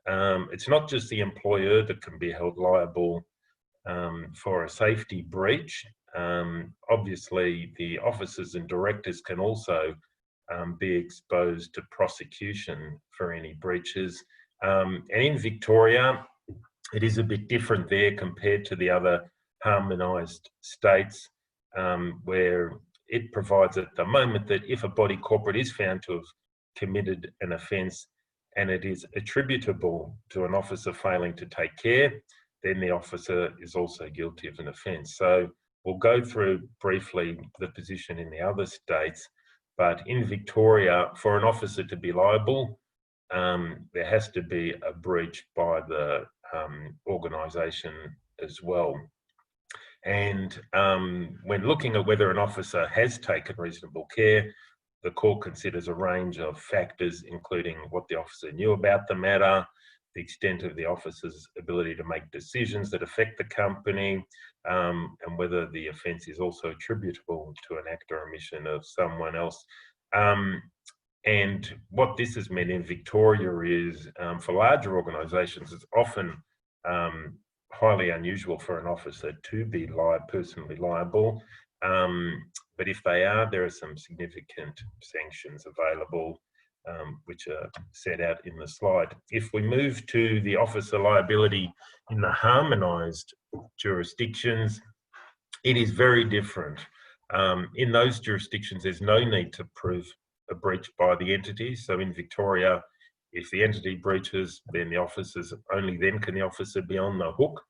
it's not just the employer that can be held liable for a safety breach. Obviously, the officers and directors can also be exposed to prosecution for any breaches. And in Victoria, it is a bit different there compared to the other harmonised states, where it provides at the moment that if a body corporate is found to have committed an offence and it is attributable to an officer failing to take care, then the officer is also guilty of an offence. So we'll go through briefly the position in the other states, but in Victoria, for an officer to be liable, there has to be a breach by the organisation as well. And when looking at whether an officer has taken reasonable care, the court considers a range of factors, including what the officer knew about the matter, the extent of the officer's ability to make decisions that affect the company, and whether the offence is also attributable to an act or omission of someone else. And what this has meant in Victoria is, for larger organisations, it's often highly unusual for an officer to be personally liable. But if they are, there are some significant sanctions available, which are set out in the slide. If we move to the officer liability in the harmonised jurisdictions, it is very different. In those jurisdictions, there's no need to prove a breach by the entity. So in Victoria, if the entity breaches, then the officers, only then can the officer be on the hook.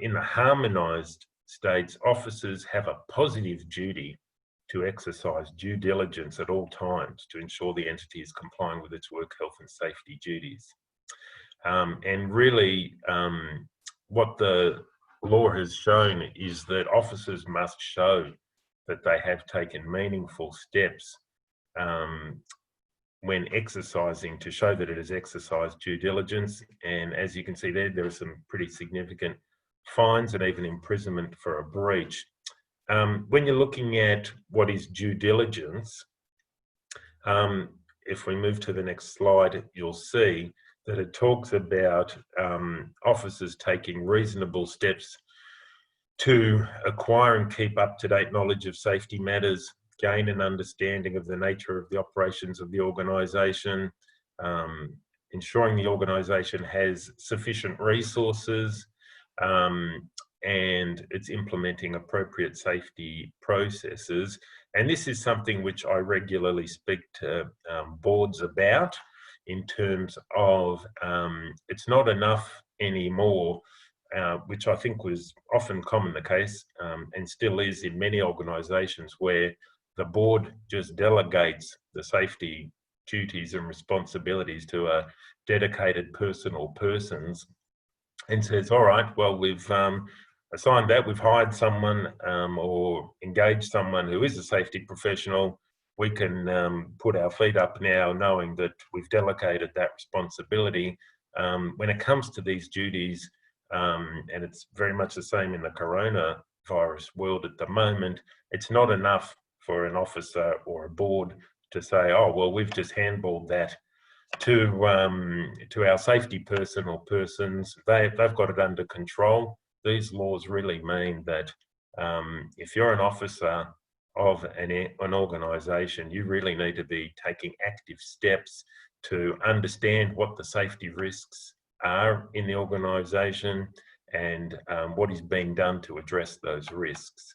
In the harmonised states, officers have a positive duty to exercise due diligence at all times to ensure the entity is complying with its work health and safety duties. And really, what the law has shown is that officers must show that they have taken meaningful steps when exercising, to show that it has exercised due diligence. And as you can see there, there are some pretty significant fines and even imprisonment for a breach. When you're looking at what is due diligence, if we move to the next slide, you'll see that it talks about officers taking reasonable steps to acquire and keep up-to-date knowledge of safety matters, gain an understanding of the nature of the operations of the organisation, ensuring the organisation has sufficient resources, and it's implementing appropriate safety processes. And this is something which I regularly speak to boards about, in terms of it's not enough anymore, which I think was often common the case, and still is in many organisations, where the board just delegates the safety duties and responsibilities to a dedicated person or persons, and says, all right, well, we've assigned that, we've hired someone or engaged someone who is a safety professional. We can put our feet up now, knowing that we've delegated that responsibility. When it comes to these duties, and it's very much the same in the coronavirus world at the moment, it's not enough for an officer or a board to say, oh, well, we've just handballed that to our safety person or persons. They've got it under control. These laws really mean that if you're an officer of an organisation, you really need to be taking active steps to understand what the safety risks are in the organisation and what is being done to address those risks.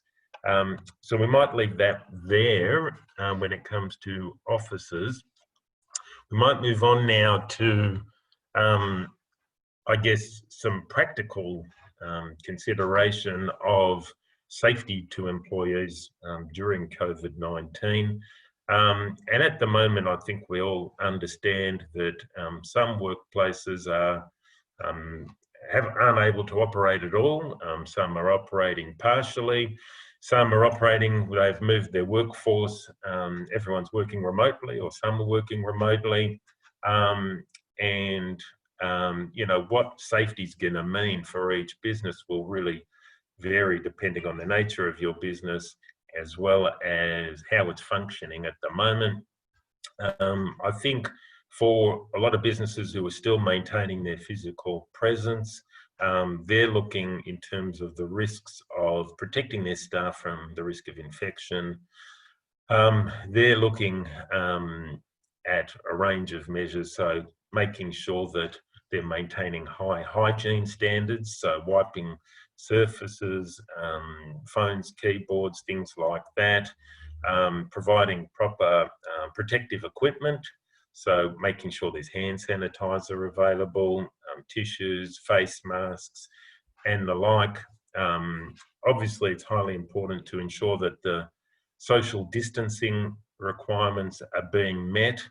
So we might leave that there when it comes to officers. We might move on now to, I guess, some practical consideration of safety to employees during COVID-19. And at the moment, I think we all understand that some workplaces aren't able to operate at all. Some are operating partially. Some are operating, they've moved their workforce, everyone's working remotely, or some are working remotely. You know, what safety is going to mean for each business will really vary depending on the nature of your business, as well as how it's functioning at the moment. I think for a lot of businesses who are still maintaining their physical presence, they're looking in terms of the risks of protecting their staff from the risk of infection. They're looking at a range of measures, so making sure that they're maintaining high hygiene standards, so wiping surfaces, phones, keyboards, things like that, providing proper protective equipment, so making sure there's hand sanitizer available, tissues, face masks, and the like. Obviously, it's highly important to ensure that the social distancing requirements are being met.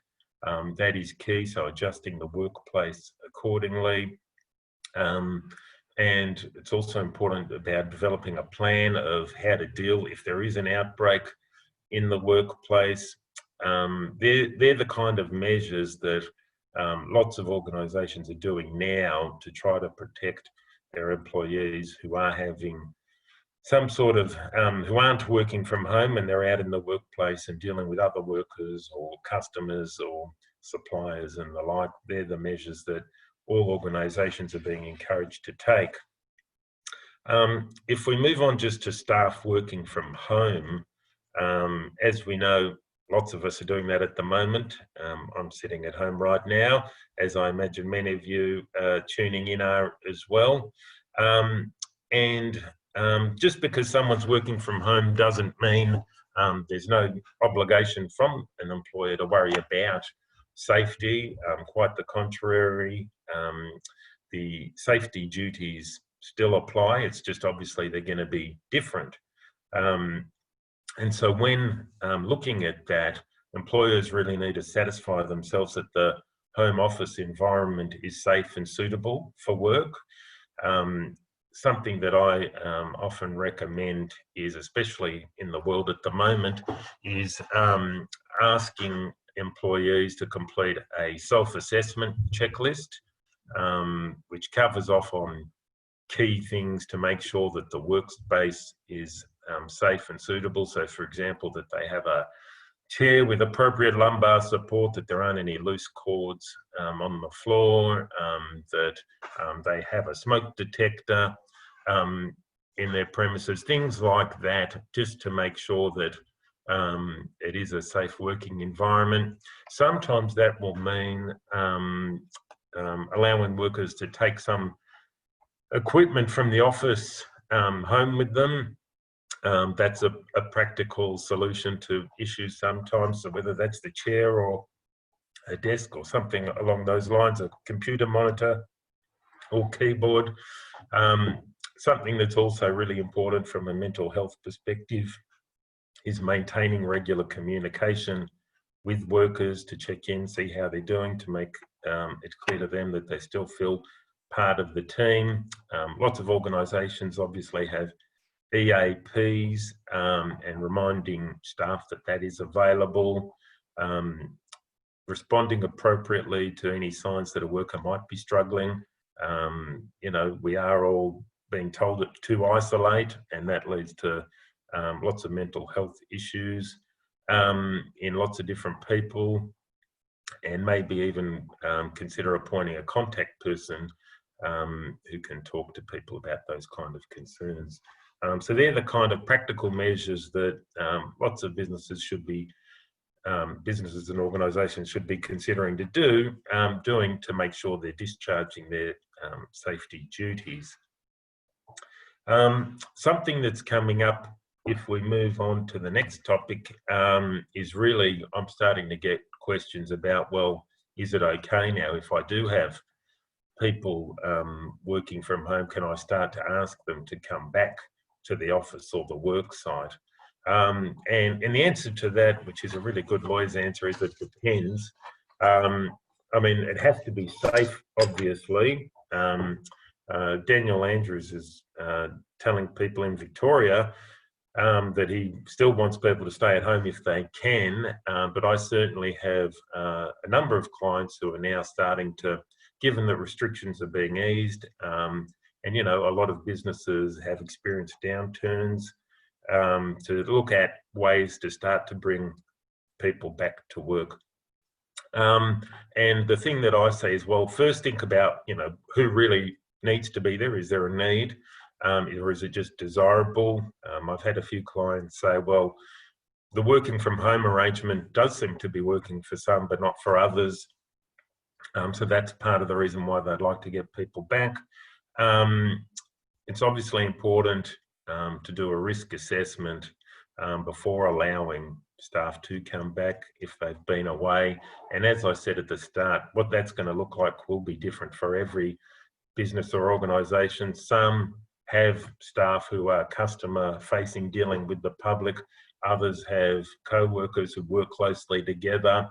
That is key, so adjusting the workplace accordingly. And it's also important about developing a plan of how to deal if there is an outbreak in the workplace. They're the kind of measures that lots of organisations are doing now to try to protect their employees who are having some sort of, who aren't working from home and they're out in the workplace and dealing with other workers or customers or suppliers and the like. They're the measures that all organisations are being encouraged to take. If we move on just to staff working from home, as we know, lots of us are doing that at the moment. I'm sitting at home right now, as I imagine many of you tuning in are as well. Just because someone's working from home doesn't mean there's no obligation from an employer to worry about safety. Quite the contrary, the safety duties still apply. It's just obviously they're going to be different. And so when looking at that, employers really need to satisfy themselves that the home office environment is safe and suitable for work. Something that I often recommend is, especially in the world at the moment, is asking employees to complete a self-assessment checklist, which covers off on key things to make sure that the workspace is safe and suitable. So, for example, that they have a chair with appropriate lumbar support, that there aren't any loose cords on the floor, that they have a smoke detector in their premises, things like that, just to make sure that it is a safe working environment. Sometimes that will mean allowing workers to take some equipment from the office home with them. That's a practical solution to issues sometimes. So whether that's the chair or a desk or something along those lines, a computer monitor or keyboard. Something that's also really important from a mental health perspective is maintaining regular communication with workers to check in, see how they're doing, to make it clear to them that they still feel part of the team. Lots of organisations obviously have EAPs and reminding staff that that is available, responding appropriately to any signs that a worker might be struggling. You know, we are all being told to isolate, and that leads to lots of mental health issues in lots of different people, and maybe even consider appointing a contact person who can talk to people about those kind of concerns. So they're the kind of practical measures that lots of businesses should be, businesses and organisations should be considering to doing to make sure they're discharging their safety duties. Something that's coming up, if we move on to the next topic, is really, I'm starting to get questions about, well, is it okay now if I do have people working from home, can I start to ask them to come back to the office or the work site? And the answer to that, which is a really good lawyer's answer, is it depends. I mean, it has to be safe, obviously. Daniel Andrews is telling people in Victoria that he still wants people to stay at home if they can, but I certainly have a number of clients who are now starting to, given that restrictions are being eased, and you know, a lot of businesses have experienced downturns, to look at ways to start to bring people back to work. And the thing that I say is, well, first think about, you know, who really needs to be there. Is there a need? Or is it just desirable? I've had a few clients say, well, the working from home arrangement does seem to be working for some, but not for others. So that's part of the reason why they'd like to get people back. It's obviously important to do a risk assessment before allowing staff to come back if they've been away. And as I said at the start, what that's going to look like will be different for every business or organisation. Some have staff who are customer facing, dealing with the public. Others have co-workers who work closely together.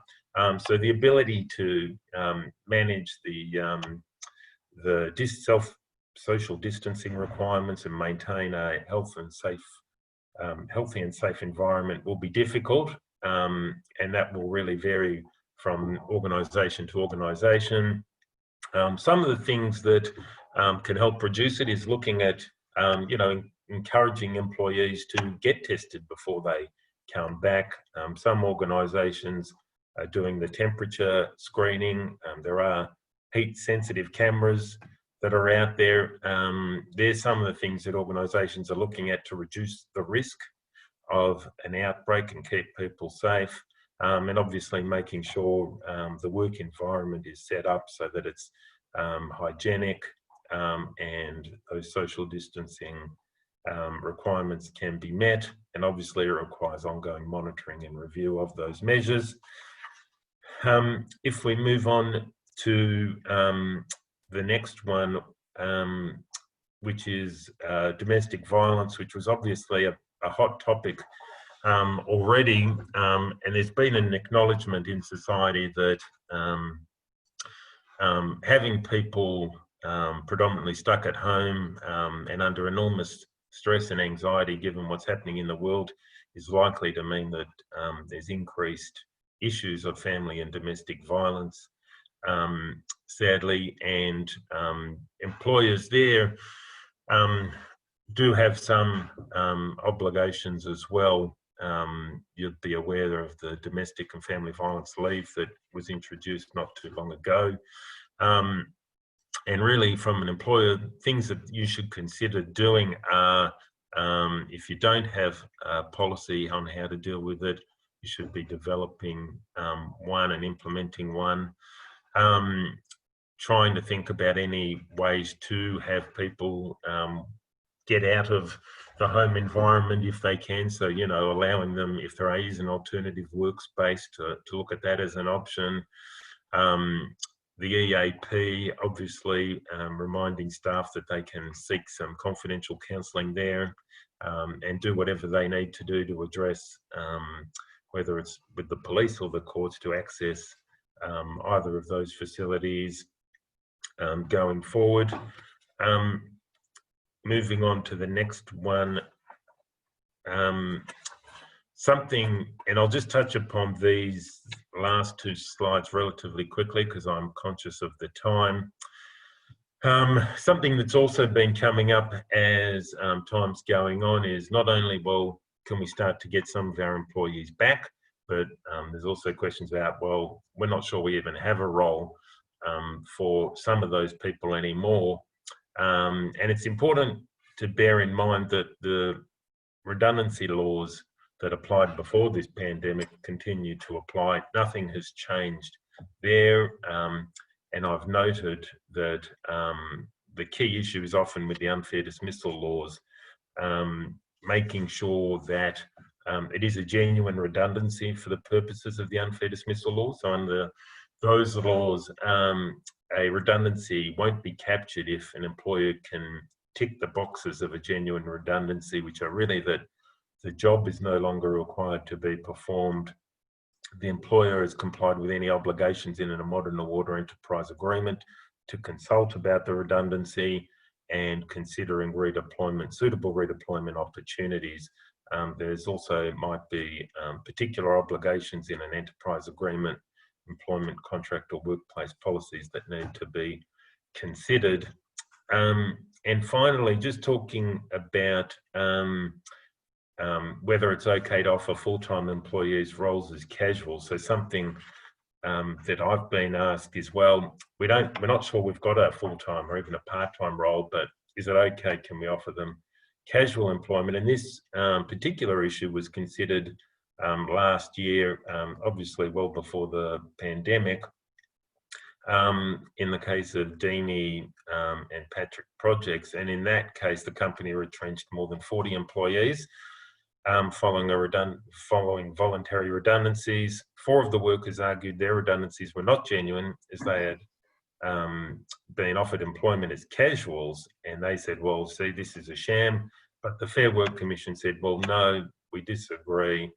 So the ability to manage the social distancing requirements and maintain a healthy and safe environment will be difficult, and that will really vary from organisation to organisation. Some of the things that can help reduce it is looking at, you know, encouraging employees to get tested before they come back. Some organisations are doing the temperature screening. There are heat-sensitive cameras that are out there. There's some of the things that organisations are looking at to reduce the risk of an outbreak and keep people safe. And obviously making sure the work environment is set up so that it's hygienic, and those social distancing requirements can be met. And obviously it requires ongoing monitoring and review of those measures. If we move on to the next one, which is domestic violence, which was obviously a hot topic already, and there's been an acknowledgement in society that having people predominantly stuck at home and under enormous stress and anxiety, given what's happening in the world, is likely to mean that there's increased issues of family and domestic violence, sadly, and employers there do have some obligations as well. You'd be aware of the domestic and family violence leave that was introduced not too long ago. And really, from an employer, things that you should consider doing are, if you don't have a policy on how to deal with it, you should be developing one and implementing one. Trying to think about any ways to have people get out of the home environment if they can. So, you know, allowing them, if there is an alternative workspace, to look at that as an option. The EAP, obviously, reminding staff that they can seek some confidential counselling there, and do whatever they need to do to address, whether it's with the police or the courts, to access either of those facilities going forward. Moving on to the next one, something, and I'll just touch upon these last two slides relatively quickly because I'm conscious of the time. Something that's also been coming up as time's going on is not only, well, can we start to get some of our employees back, but there's also questions about, well, we're not sure we even have a role for some of those people anymore. And it's important to bear in mind that the redundancy laws that applied before this pandemic continue to apply. Nothing has changed there. And I've noted that the key issue is often with the unfair dismissal laws, making sure that it is a genuine redundancy for the purposes of the unfair dismissal law. So under those laws, a redundancy won't be captured if an employer can tick the boxes of a genuine redundancy, which are really that the job is no longer required to be performed, the employer has complied with any obligations in a modern or enterprise agreement to consult about the redundancy, and considering redeployment, suitable redeployment opportunities. There's also might be particular obligations in an enterprise agreement, employment contract or workplace policies that need to be considered. And finally, just talking about whether it's okay to offer full-time employees roles as casual. So something that I've been asked is, well, we're not sure we've got a full-time or even a part-time role, but is it okay? Can we offer them casual employment? And this particular issue was considered last year, obviously well before the pandemic, in the case of Deanie and Patrick Projects. And in that case, the company retrenched more than 40 employees following voluntary redundancies. 4 of the workers argued their redundancies were not genuine, as they had been offered employment as casuals, and they said, well, see, this is a sham. But the Fair Work Commission said, well, no, we disagree.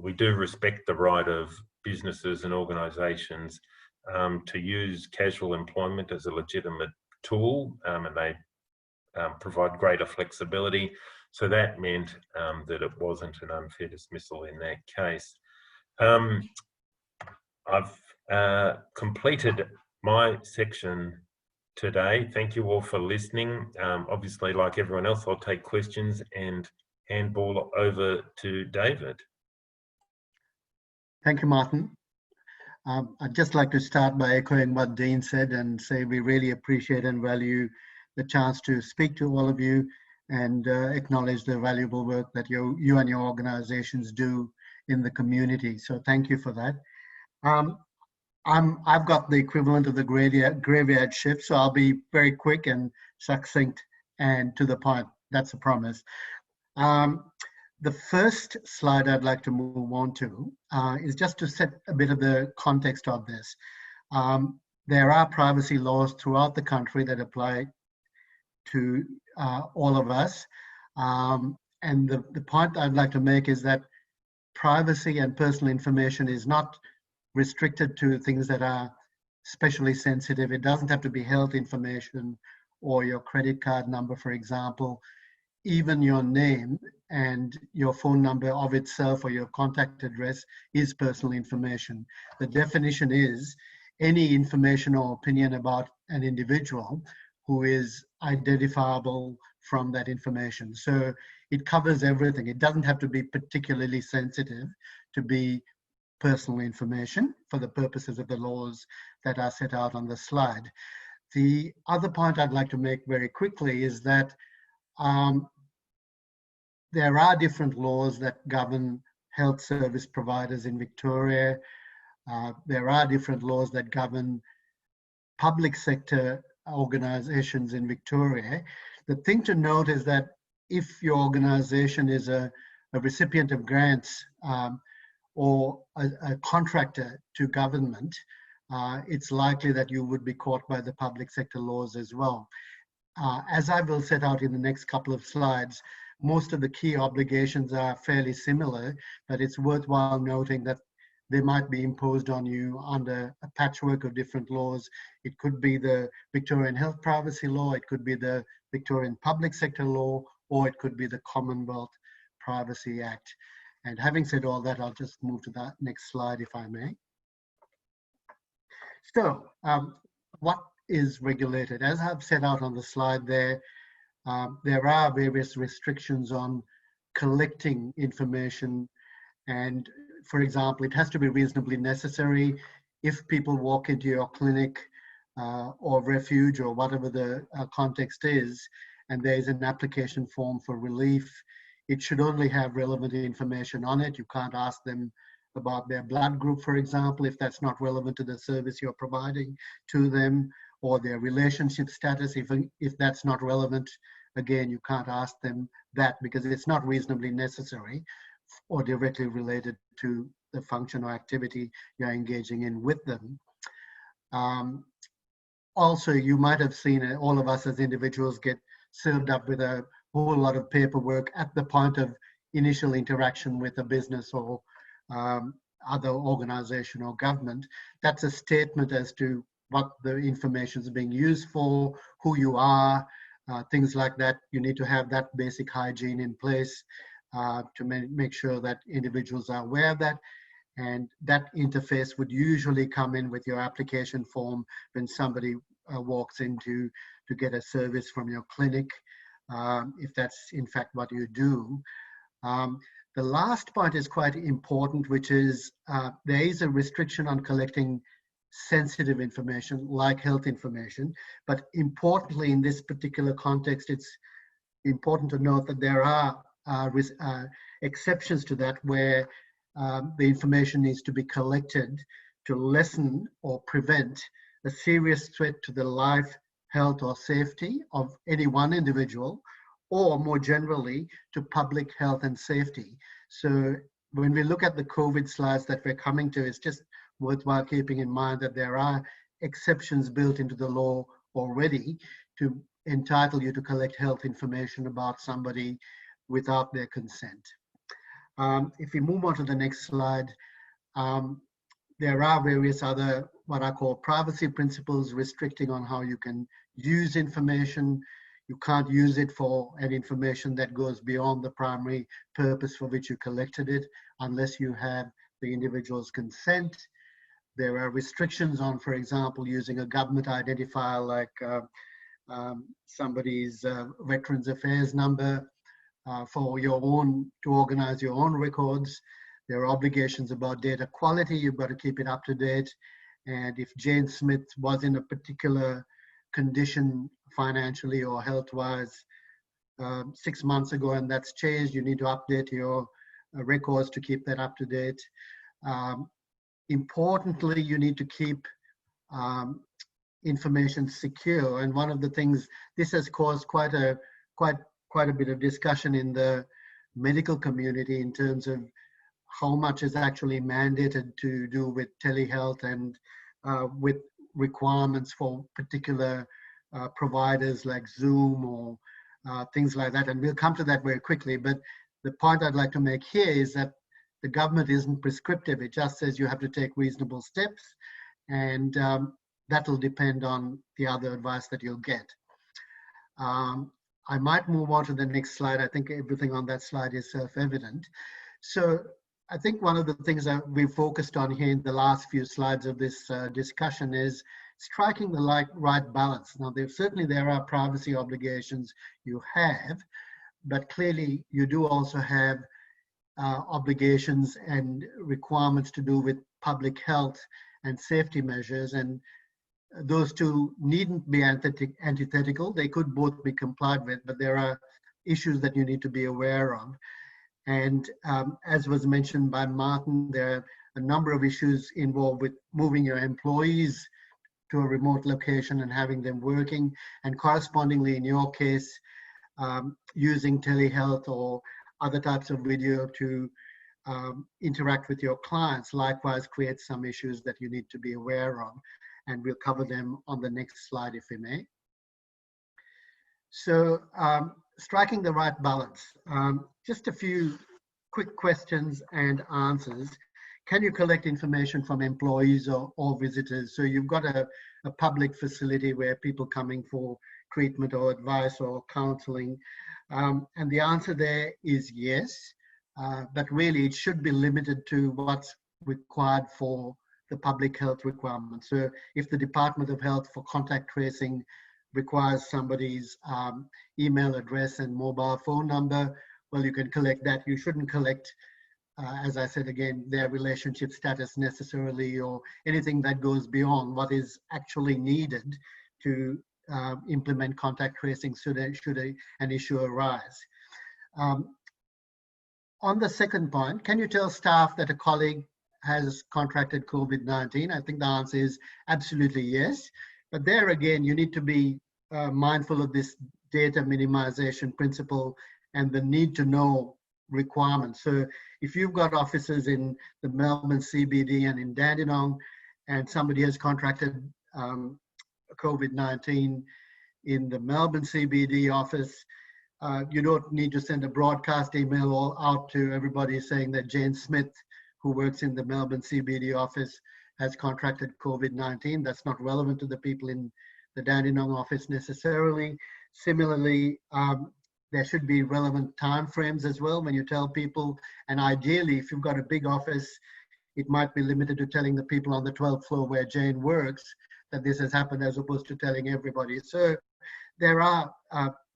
We do respect the right of businesses and organisations to use casual employment as a legitimate tool, and they provide greater flexibility. So that meant that it wasn't an unfair dismissal in that case. I've completed my section today. Thank you all for listening. Obviously, like everyone else, I'll take questions and handball over to David. Thank you, Martin. I'd just like to start by echoing what Dean said and say we really appreciate and value the chance to speak to all of you and acknowledge the valuable work that you and your organizations do in the community. So thank you for that. I've got the equivalent of the graveyard shift, so I'll be very quick and succinct and to the point. That's a promise. The first slide I'd like to move on to is just to set a bit of the context of this. There are privacy laws throughout the country that apply to all of us. And the point I'd like to make is that privacy and personal information is not restricted to things that are especially sensitive. It doesn't have to be health information or your credit card number, for example. Even your name and your phone number of itself or your contact address is personal information. The definition is any information or opinion about an individual who is identifiable from that information. So it covers everything. It doesn't have to be particularly sensitive to be personal information for the purposes of the laws that are set out on the slide. The other point I'd like to make very quickly is that there are different laws that govern health service providers in Victoria. There are different laws that govern public sector organisations in Victoria. The thing to note is that if your organization is a recipient of grants or a contractor to government, it's likely that you would be caught by the public sector laws as well. As I will set out in the next couple of slides, most of the key obligations are fairly similar, but it's worthwhile noting that they might be imposed on you under a patchwork of different laws. It could be the Victorian Health Privacy Law, it could be the Victorian Public Sector Law, or it could be the Commonwealth Privacy Act. And having said all that, I'll just move to that next slide, if I may. So, what is regulated? As I've set out on the slide there are various restrictions on collecting information. And for example, it has to be reasonably necessary. If people walk into your clinic or refuge or whatever the context is, and there's an application form for relief, it should only have relevant information on it. You can't ask them about their blood group, for example, if that's not relevant to the service you're providing to them, or their relationship status, if that's not relevant. Again, you can't ask them that because it's not reasonably necessary or directly related to the function or activity you're engaging in with them. Also, you might have seen all of us as individuals get served up with a whole lot of paperwork at the point of initial interaction with a business or other organization or government. That's a statement as to what the information is being used for, who you are, things like that. You need to have that basic hygiene in place to make sure that individuals are aware of that. And that interface would usually come in with your application form when somebody walks in to get a service from your clinic, if that's in fact what you do. The last point is quite important, which is there is a restriction on collecting sensitive information like health information, but importantly in this particular context, it's important to note that there are exceptions to that where the information needs to be collected to lessen or prevent a serious threat to the life, health or safety of any one individual, or more generally to public health and safety. So when we look at the COVID slides that we're coming to, it's just worthwhile keeping in mind that there are exceptions built into the law already to entitle you to collect health information about somebody without their consent. If we move on to the next slide, there are various other what I call privacy principles restricting on how you can use information. You can't use it for an information that goes beyond the primary purpose for which you collected it unless you have the individual's consent. There are restrictions on, for example, using a government identifier like somebody's Veterans Affairs number for your own, to organize your own records. There are obligations about data quality. You've got to keep it up to date. And if Jane Smith was in a particular condition financially or health-wise 6 months ago and that's changed, you need to update your records to keep that up to date. Importantly, you need to keep information secure. And one of the things, this has caused quite a bit of discussion in the medical community in terms of how much is actually mandated to do with telehealth and with requirements for particular providers like Zoom or things like that. And we'll come to that very quickly. But the point I'd like to make here is that the government isn't prescriptive. It just says you have to take reasonable steps, and that'll depend on the other advice that you'll get. I might move on to the next slide. I think everything on that slide is self-evident. So I think one of the things that we've focused on here in the last few slides of this discussion is striking the right balance. Now, there are privacy obligations you have, but clearly you do also have obligations and requirements to do with public health and safety measures, and those two needn't be antithetical. They could both be complied with, but there are issues that you need to be aware of. And as was mentioned by Martin, there are a number of issues involved with moving your employees to a remote location and having them working. And correspondingly, in your case, using telehealth or other types of video to interact with your clients likewise creates some issues that you need to be aware of, and we'll cover them on the next slide if we may. So striking the right balance. Just a few quick questions and answers. Can you collect information from employees or visitors? So you've got a public facility where people coming for treatment or advice or counseling. And the answer there is yes, but really it should be limited to what's required for the public health requirements. So if the Department of Health for contact tracing requires somebody's email address and mobile phone number, well, you can collect that. You shouldn't collect, as I said again, their relationship status necessarily, or anything that goes beyond what is actually needed to implement contact tracing should an issue arise. On the second point, can you tell staff that a colleague has contracted COVID-19? I think the answer is absolutely yes. But there again, you need to be mindful of this data minimization principle and the need to know requirements. So if you've got offices in the Melbourne CBD and in Dandenong, and somebody has contracted COVID-19 in the Melbourne CBD office, you don't need to send a broadcast email all out to everybody saying that Jane Smith, who works in the Melbourne CBD office, has contracted COVID-19. That's not relevant to the people in the Dandenong office necessarily. Similarly, there should be relevant timeframes as well when you tell people. And ideally, if you've got a big office, it might be limited to telling the people on the 12th floor where Jane works that this has happened, as opposed to telling everybody. So there are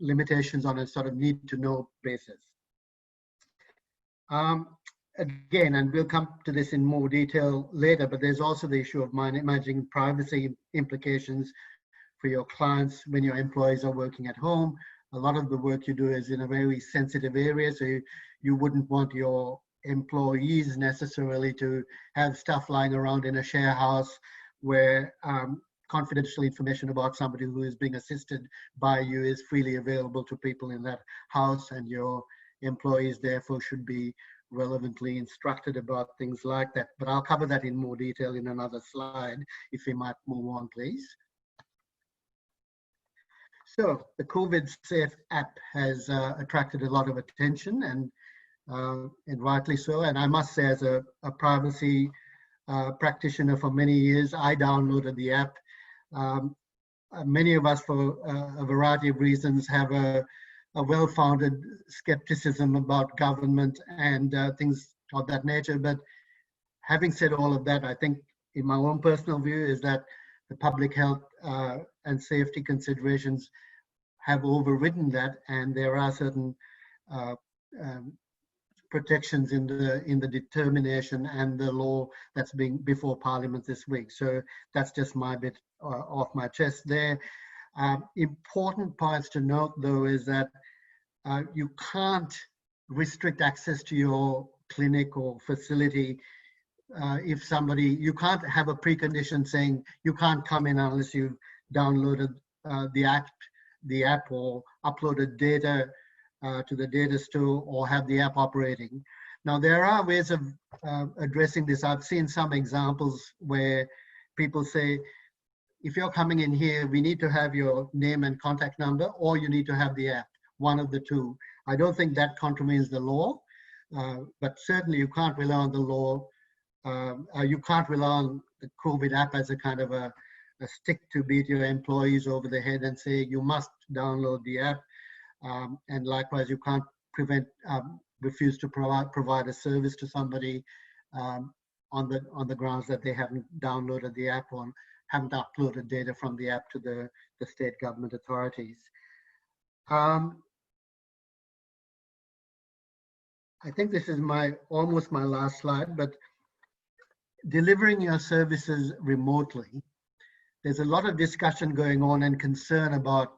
limitations on a sort of need to know basis. Again, and we'll come to this in more detail later, but there's also the issue of managing privacy implications for your clients when your employees are working at home. A lot of the work you do is in a very sensitive area, so you wouldn't want your employees necessarily to have stuff lying around in a share house where confidential information about somebody who is being assisted by you is freely available to people in that house, and your employees therefore should be relevantly instructed about things like that. But I'll cover that in more detail in another slide, if we might move on, please. So the COVID Safe app has attracted a lot of attention, and rightly so. And I must say, as a privacy practitioner for many years, I downloaded the app. Many of us, for a variety of reasons, have a well-founded skepticism about government and things of that nature. But having said all of that, I think in my own personal view is that the public health and safety considerations have overridden that, and there are certain protections in the determination and the law that's being before Parliament this week. So that's just my bit off my chest there. Important points to note, though, is that you can't restrict access to your clinic or facility if somebody, you can't have a precondition saying you can't come in unless you've downloaded the app or uploaded data to the data store or have the app operating. Now, there are ways of addressing this. I've seen some examples where people say, if you're coming in here, we need to have your name and contact number, or you need to have the app, one of the two. I don't think that contravenes the law, but certainly you can't rely on the law. You can't rely on the COVID app as a kind of a stick to beat your employees over the head and say you must download the app. And likewise, you can't refuse to provide a service to somebody on the grounds that they haven't downloaded the app or haven't uploaded data from the app to the state government authorities. I think this is almost my last slide, but delivering your services remotely, there's a lot of discussion going on and concern about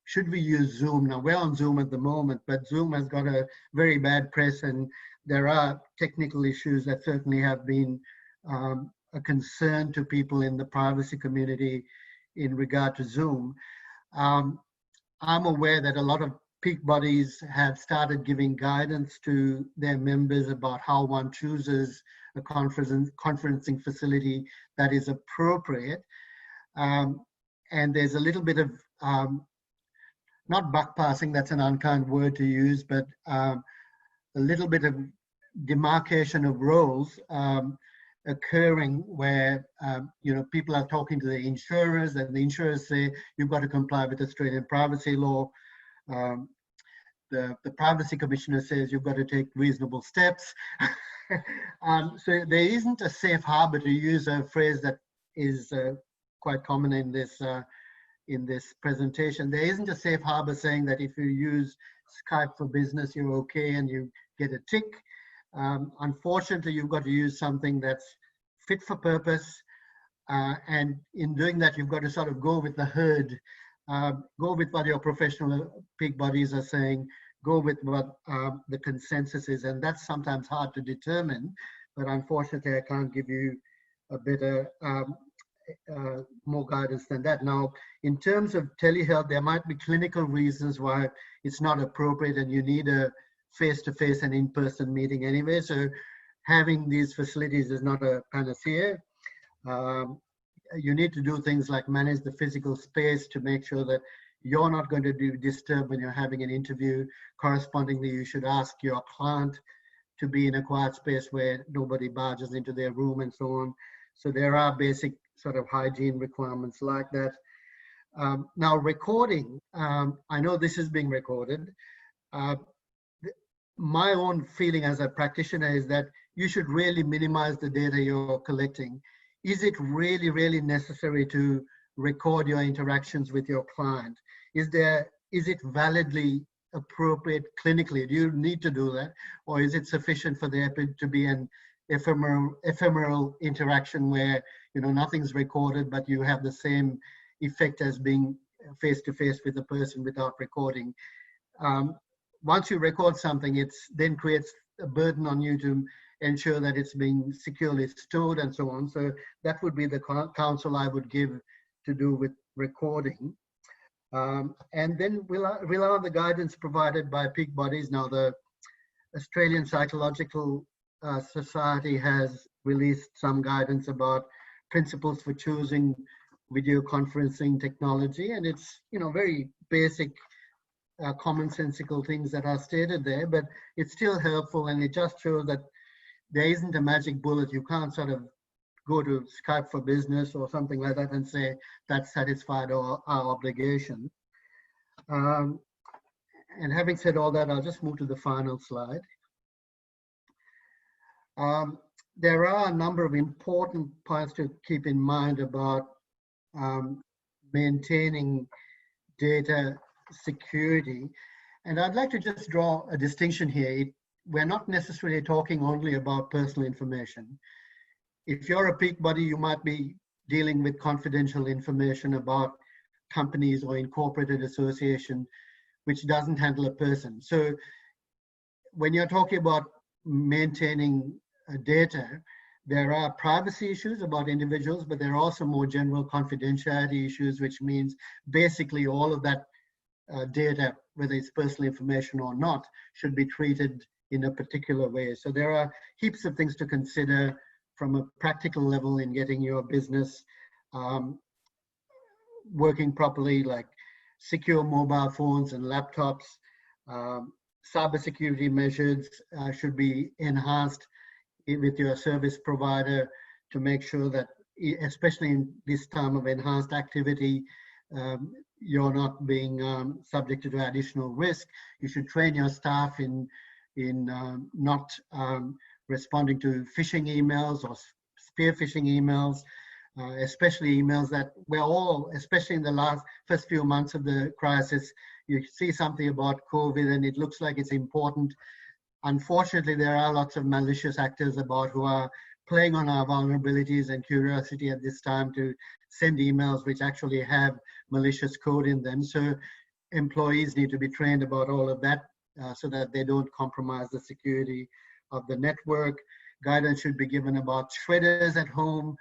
should we use Zoom. Now, we're on Zoom at the moment, but Zoom has got a very bad press, and there are technical issues that certainly have been a concern to people in the privacy community in regard to Zoom. I'm aware that a lot of peak bodies have started giving guidance to their members about how one chooses a conferencing facility that is appropriate. And there's a little bit of, not buck passing, that's an unkind word to use, but a little bit of demarcation of roles occurring where, you know, people are talking to the insurers and the insurers say, you've got to comply with Australian privacy law. The Privacy Commissioner says you've got to take reasonable steps. So there isn't a safe harbour, to use a phrase that is quite common in this presentation. There isn't a safe harbour saying that if you use Skype for business, you're okay and you get a tick. Unfortunately, you've got to use something that's fit for purpose. And in doing that, you've got to sort of go with the herd, go with what your professional peak bodies are saying, go with what the consensus is. And that's sometimes hard to determine, but unfortunately, I can't give you a better, more guidance than that. Now, in terms of telehealth, there might be clinical reasons why it's not appropriate and you need a face-to-face and in-person meeting anyway. So having these facilities is not a panacea. You need to do things like manage the physical space to make sure that you're not going to be disturbed when you're having an interview. Correspondingly, you should ask your client to be in a quiet space where nobody barges into their room and so on. So there are basic sort of hygiene requirements like that. Now, recording, I know this is being recorded. My own feeling as a practitioner is that you should really minimize the data you're collecting. Is it really, really necessary to record your interactions with your client? Is it validly appropriate clinically? Do you need to do that? Or is it sufficient for there to be an ephemeral interaction where, you know, nothing's recorded, but you have the same effect as being face-to-face with a person without recording? Once you record something, it then creates a burden on you to ensure that it's being securely stored and so on. So that would be the counsel I would give to do with recording. And then rely on the guidance provided by peak bodies. Now, the Australian Psychological Society has released some guidance about principles for choosing video conferencing technology, and it's, you know, very basic commonsensical things that are stated there, but it's still helpful, and it just shows that there isn't a magic bullet. You can't sort of go to Skype for business or something like that and say that satisfied our obligation. And having said all that, I'll just move to the final slide. There are a number of important points to keep in mind about maintaining data security. And I'd like to just draw a distinction here. We're not necessarily talking only about personal information. If you're a peak body, you might be dealing with confidential information about companies or incorporated association, which doesn't handle a person. So when you're talking about maintaining data, there are privacy issues about individuals, but there are also more general confidentiality issues, which means basically all of that data, whether it's personal information or not, should be treated in a particular way. So there are heaps of things to consider from a practical level in getting your business working properly, like secure mobile phones and laptops. Cybersecurity measures should be enhanced with your service provider to make sure that, especially in this time of enhanced activity, you're not being subjected to additional risk. You should train your staff in not responding to phishing emails or spear phishing emails, especially emails that we're all, especially in the first few months of the crisis, you see something about COVID and it looks like it's important. Unfortunately, there are lots of malicious actors who are playing on our vulnerabilities and curiosity at this time to send emails which actually have malicious code in them. So employees need to be trained about all of that so that they don't compromise the security of the network. Guidance should be given about shredders at home.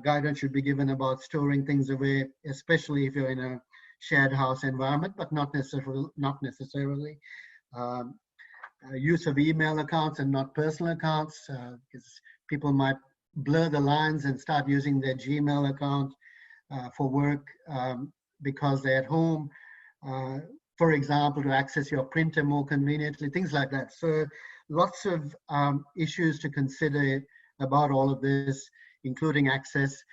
Guidance should be given about storing things away, especially if you're in a shared house environment, but not necessarily. Use of email accounts and not personal accounts, because people might blur the lines and start using their Gmail account for work because they're at home, for example, to access your printer more conveniently, things like that. So lots of issues to consider about all of this, including access.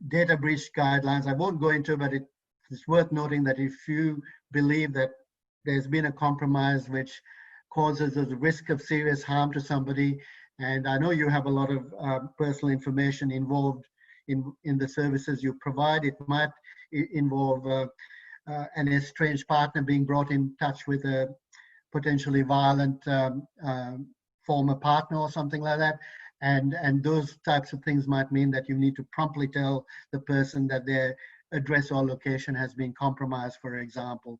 Data breach guidelines, I won't go into, but it's worth noting that if you believe that there's been a compromise which causes the risk of serious harm to somebody, and I know you have a lot of personal information involved in the services you provide, it might involve an estranged partner being brought in touch with a potentially violent former partner or something like that. And those types of things might mean that you need to promptly tell the person that their address or location has been compromised, for example.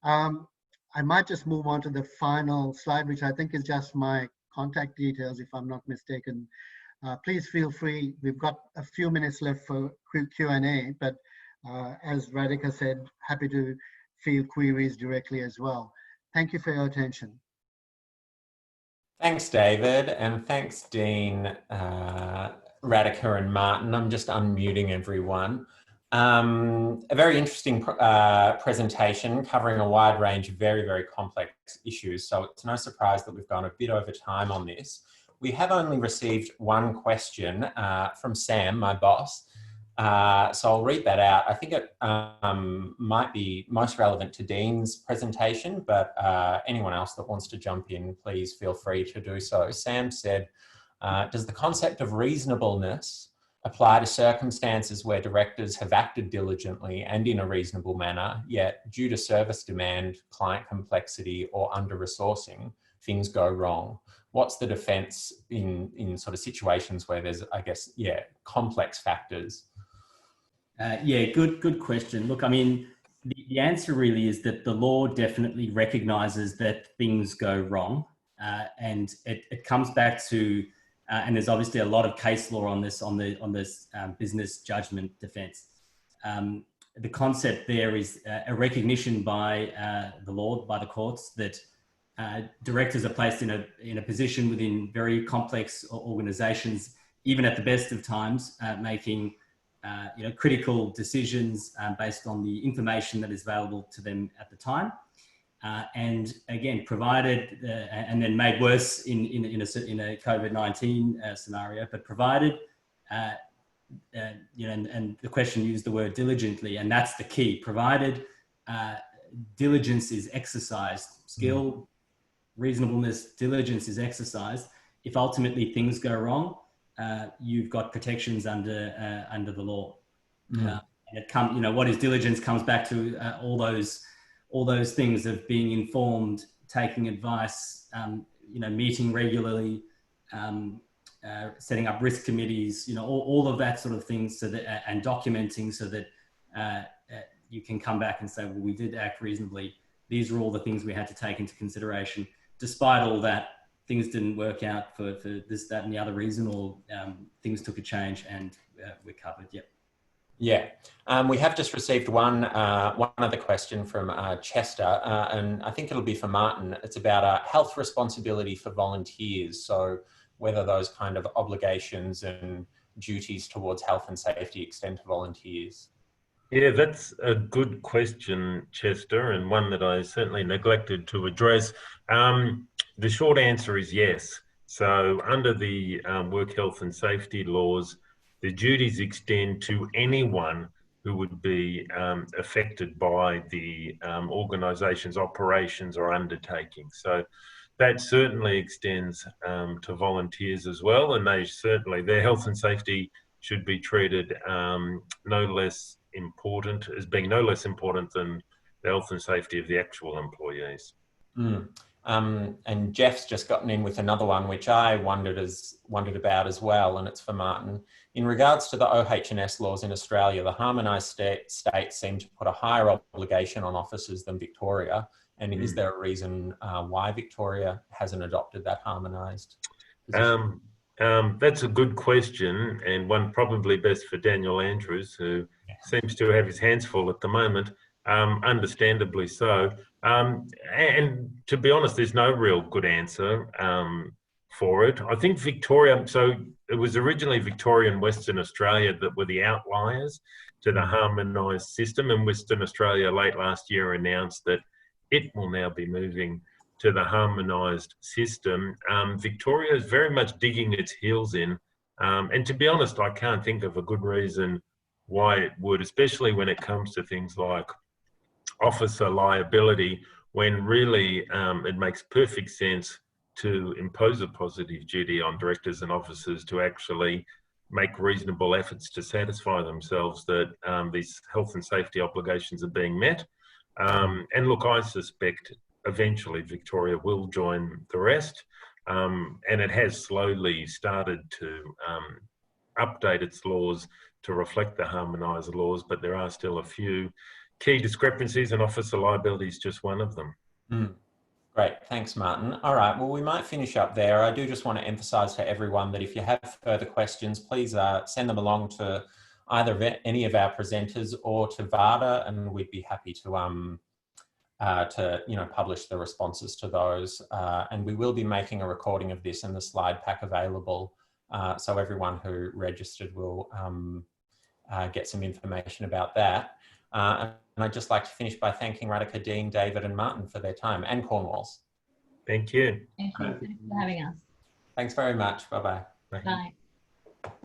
I might just move on to the final slide, which I think is just my contact details, if I'm not mistaken. Please feel free. We've got a few minutes left for Q&A, but as Radhika said, happy to field queries directly as well. Thank you for your attention. Thanks, David, and thanks, Dean, Radhika and Martin. I'm just unmuting everyone. A very interesting presentation covering a wide range of very, very complex issues. So it's no surprise that we've gone a bit over time on this. We have only received one question from Sam, my boss. So I'll read that out. I think it might be most relevant to Dean's presentation, but anyone else that wants to jump in, please feel free to do so. Sam said, does the concept of reasonableness apply to circumstances where directors have acted diligently and in a reasonable manner, yet due to service demand, client complexity, or under-resourcing, things go wrong? What's the defence in sort of situations where there's, I guess, complex factors? Good question. Look, I mean, the answer really is that the law definitely recognises that things go wrong, and it comes back to, and there's obviously a lot of case law on this business judgment defence. The concept there is a recognition by the law, by the courts, that directors are placed in a position within very complex organisations, even at the best of times, making critical decisions based on the information that is available to them at the time, and again, provided and then made worse in a COVID-19 scenario, but provided and the question used the word diligently, and that's the key. Provided diligence is exercised, skill, reasonableness, diligence is exercised. If ultimately things go wrong, you've got protections under the law. And what is diligence comes back to all those things of being informed, taking advice, meeting regularly, setting up risk committees, all of that sort of things, so that and documenting, so that you can come back and say, well, we did act reasonably. These are all the things we had to take into consideration. Despite all that, things didn't work out for this, that, and the other reason, or things took a change, and we're covered. Yep. Yeah, we have just received one other question from Chester, and I think it'll be for Martin. It's about health responsibility for volunteers. So whether those kind of obligations and duties towards health and safety extend to volunteers. Yeah, that's a good question, Chester, and one that I certainly neglected to address. The short answer is yes. So under the work health and safety laws, the duties extend to anyone who would be affected by the organisation's operations or undertaking. So that certainly extends to volunteers as well, and their health and safety should be treated as being no less important than the health and safety of the actual employees. And Jeff's just gotten in with another one, which I wondered about as well, and it's for Martin. In regards to the OH&S laws in Australia, the harmonised states seem to put a higher obligation on officers than Victoria. And is there a reason why Victoria hasn't adopted that harmonised position? That's a good question, and one probably best for Daniel Andrews, who seems to have his hands full at the moment, understandably so. And to be honest, there's no real good answer for it. I think Victoria, so it was originally Victoria and Western Australia that were the outliers to the harmonised system, and Western Australia late last year announced that it will now be moving to the harmonised system. Victoria is very much digging its heels in, and to be honest, I can't think of a good reason why it would, especially when it comes to things like officer liability, when really it makes perfect sense to impose a positive duty on directors and officers to actually make reasonable efforts to satisfy themselves that these health and safety obligations are being met. And look, I suspect eventually Victoria will join the rest, and it has slowly started to update its laws to reflect the harmonised laws, but there are still a few key discrepancies, and officer liability is just one of them. Great, thanks Martin. All right, well we might finish up there. I do just want to emphasise to everyone that if you have further questions, please send them along to either any of our presenters or to VADA, and we'd be happy to publish the responses to those. And we will be making a recording of this and the slide pack available, so everyone who registered will get some information about that. And I'd just like to finish by thanking Radhika, Dean, David and Martin for their time, and Cornwalls. Thank you. Thank you. Thanks for having us. Thanks very much. Bye-bye. Bye.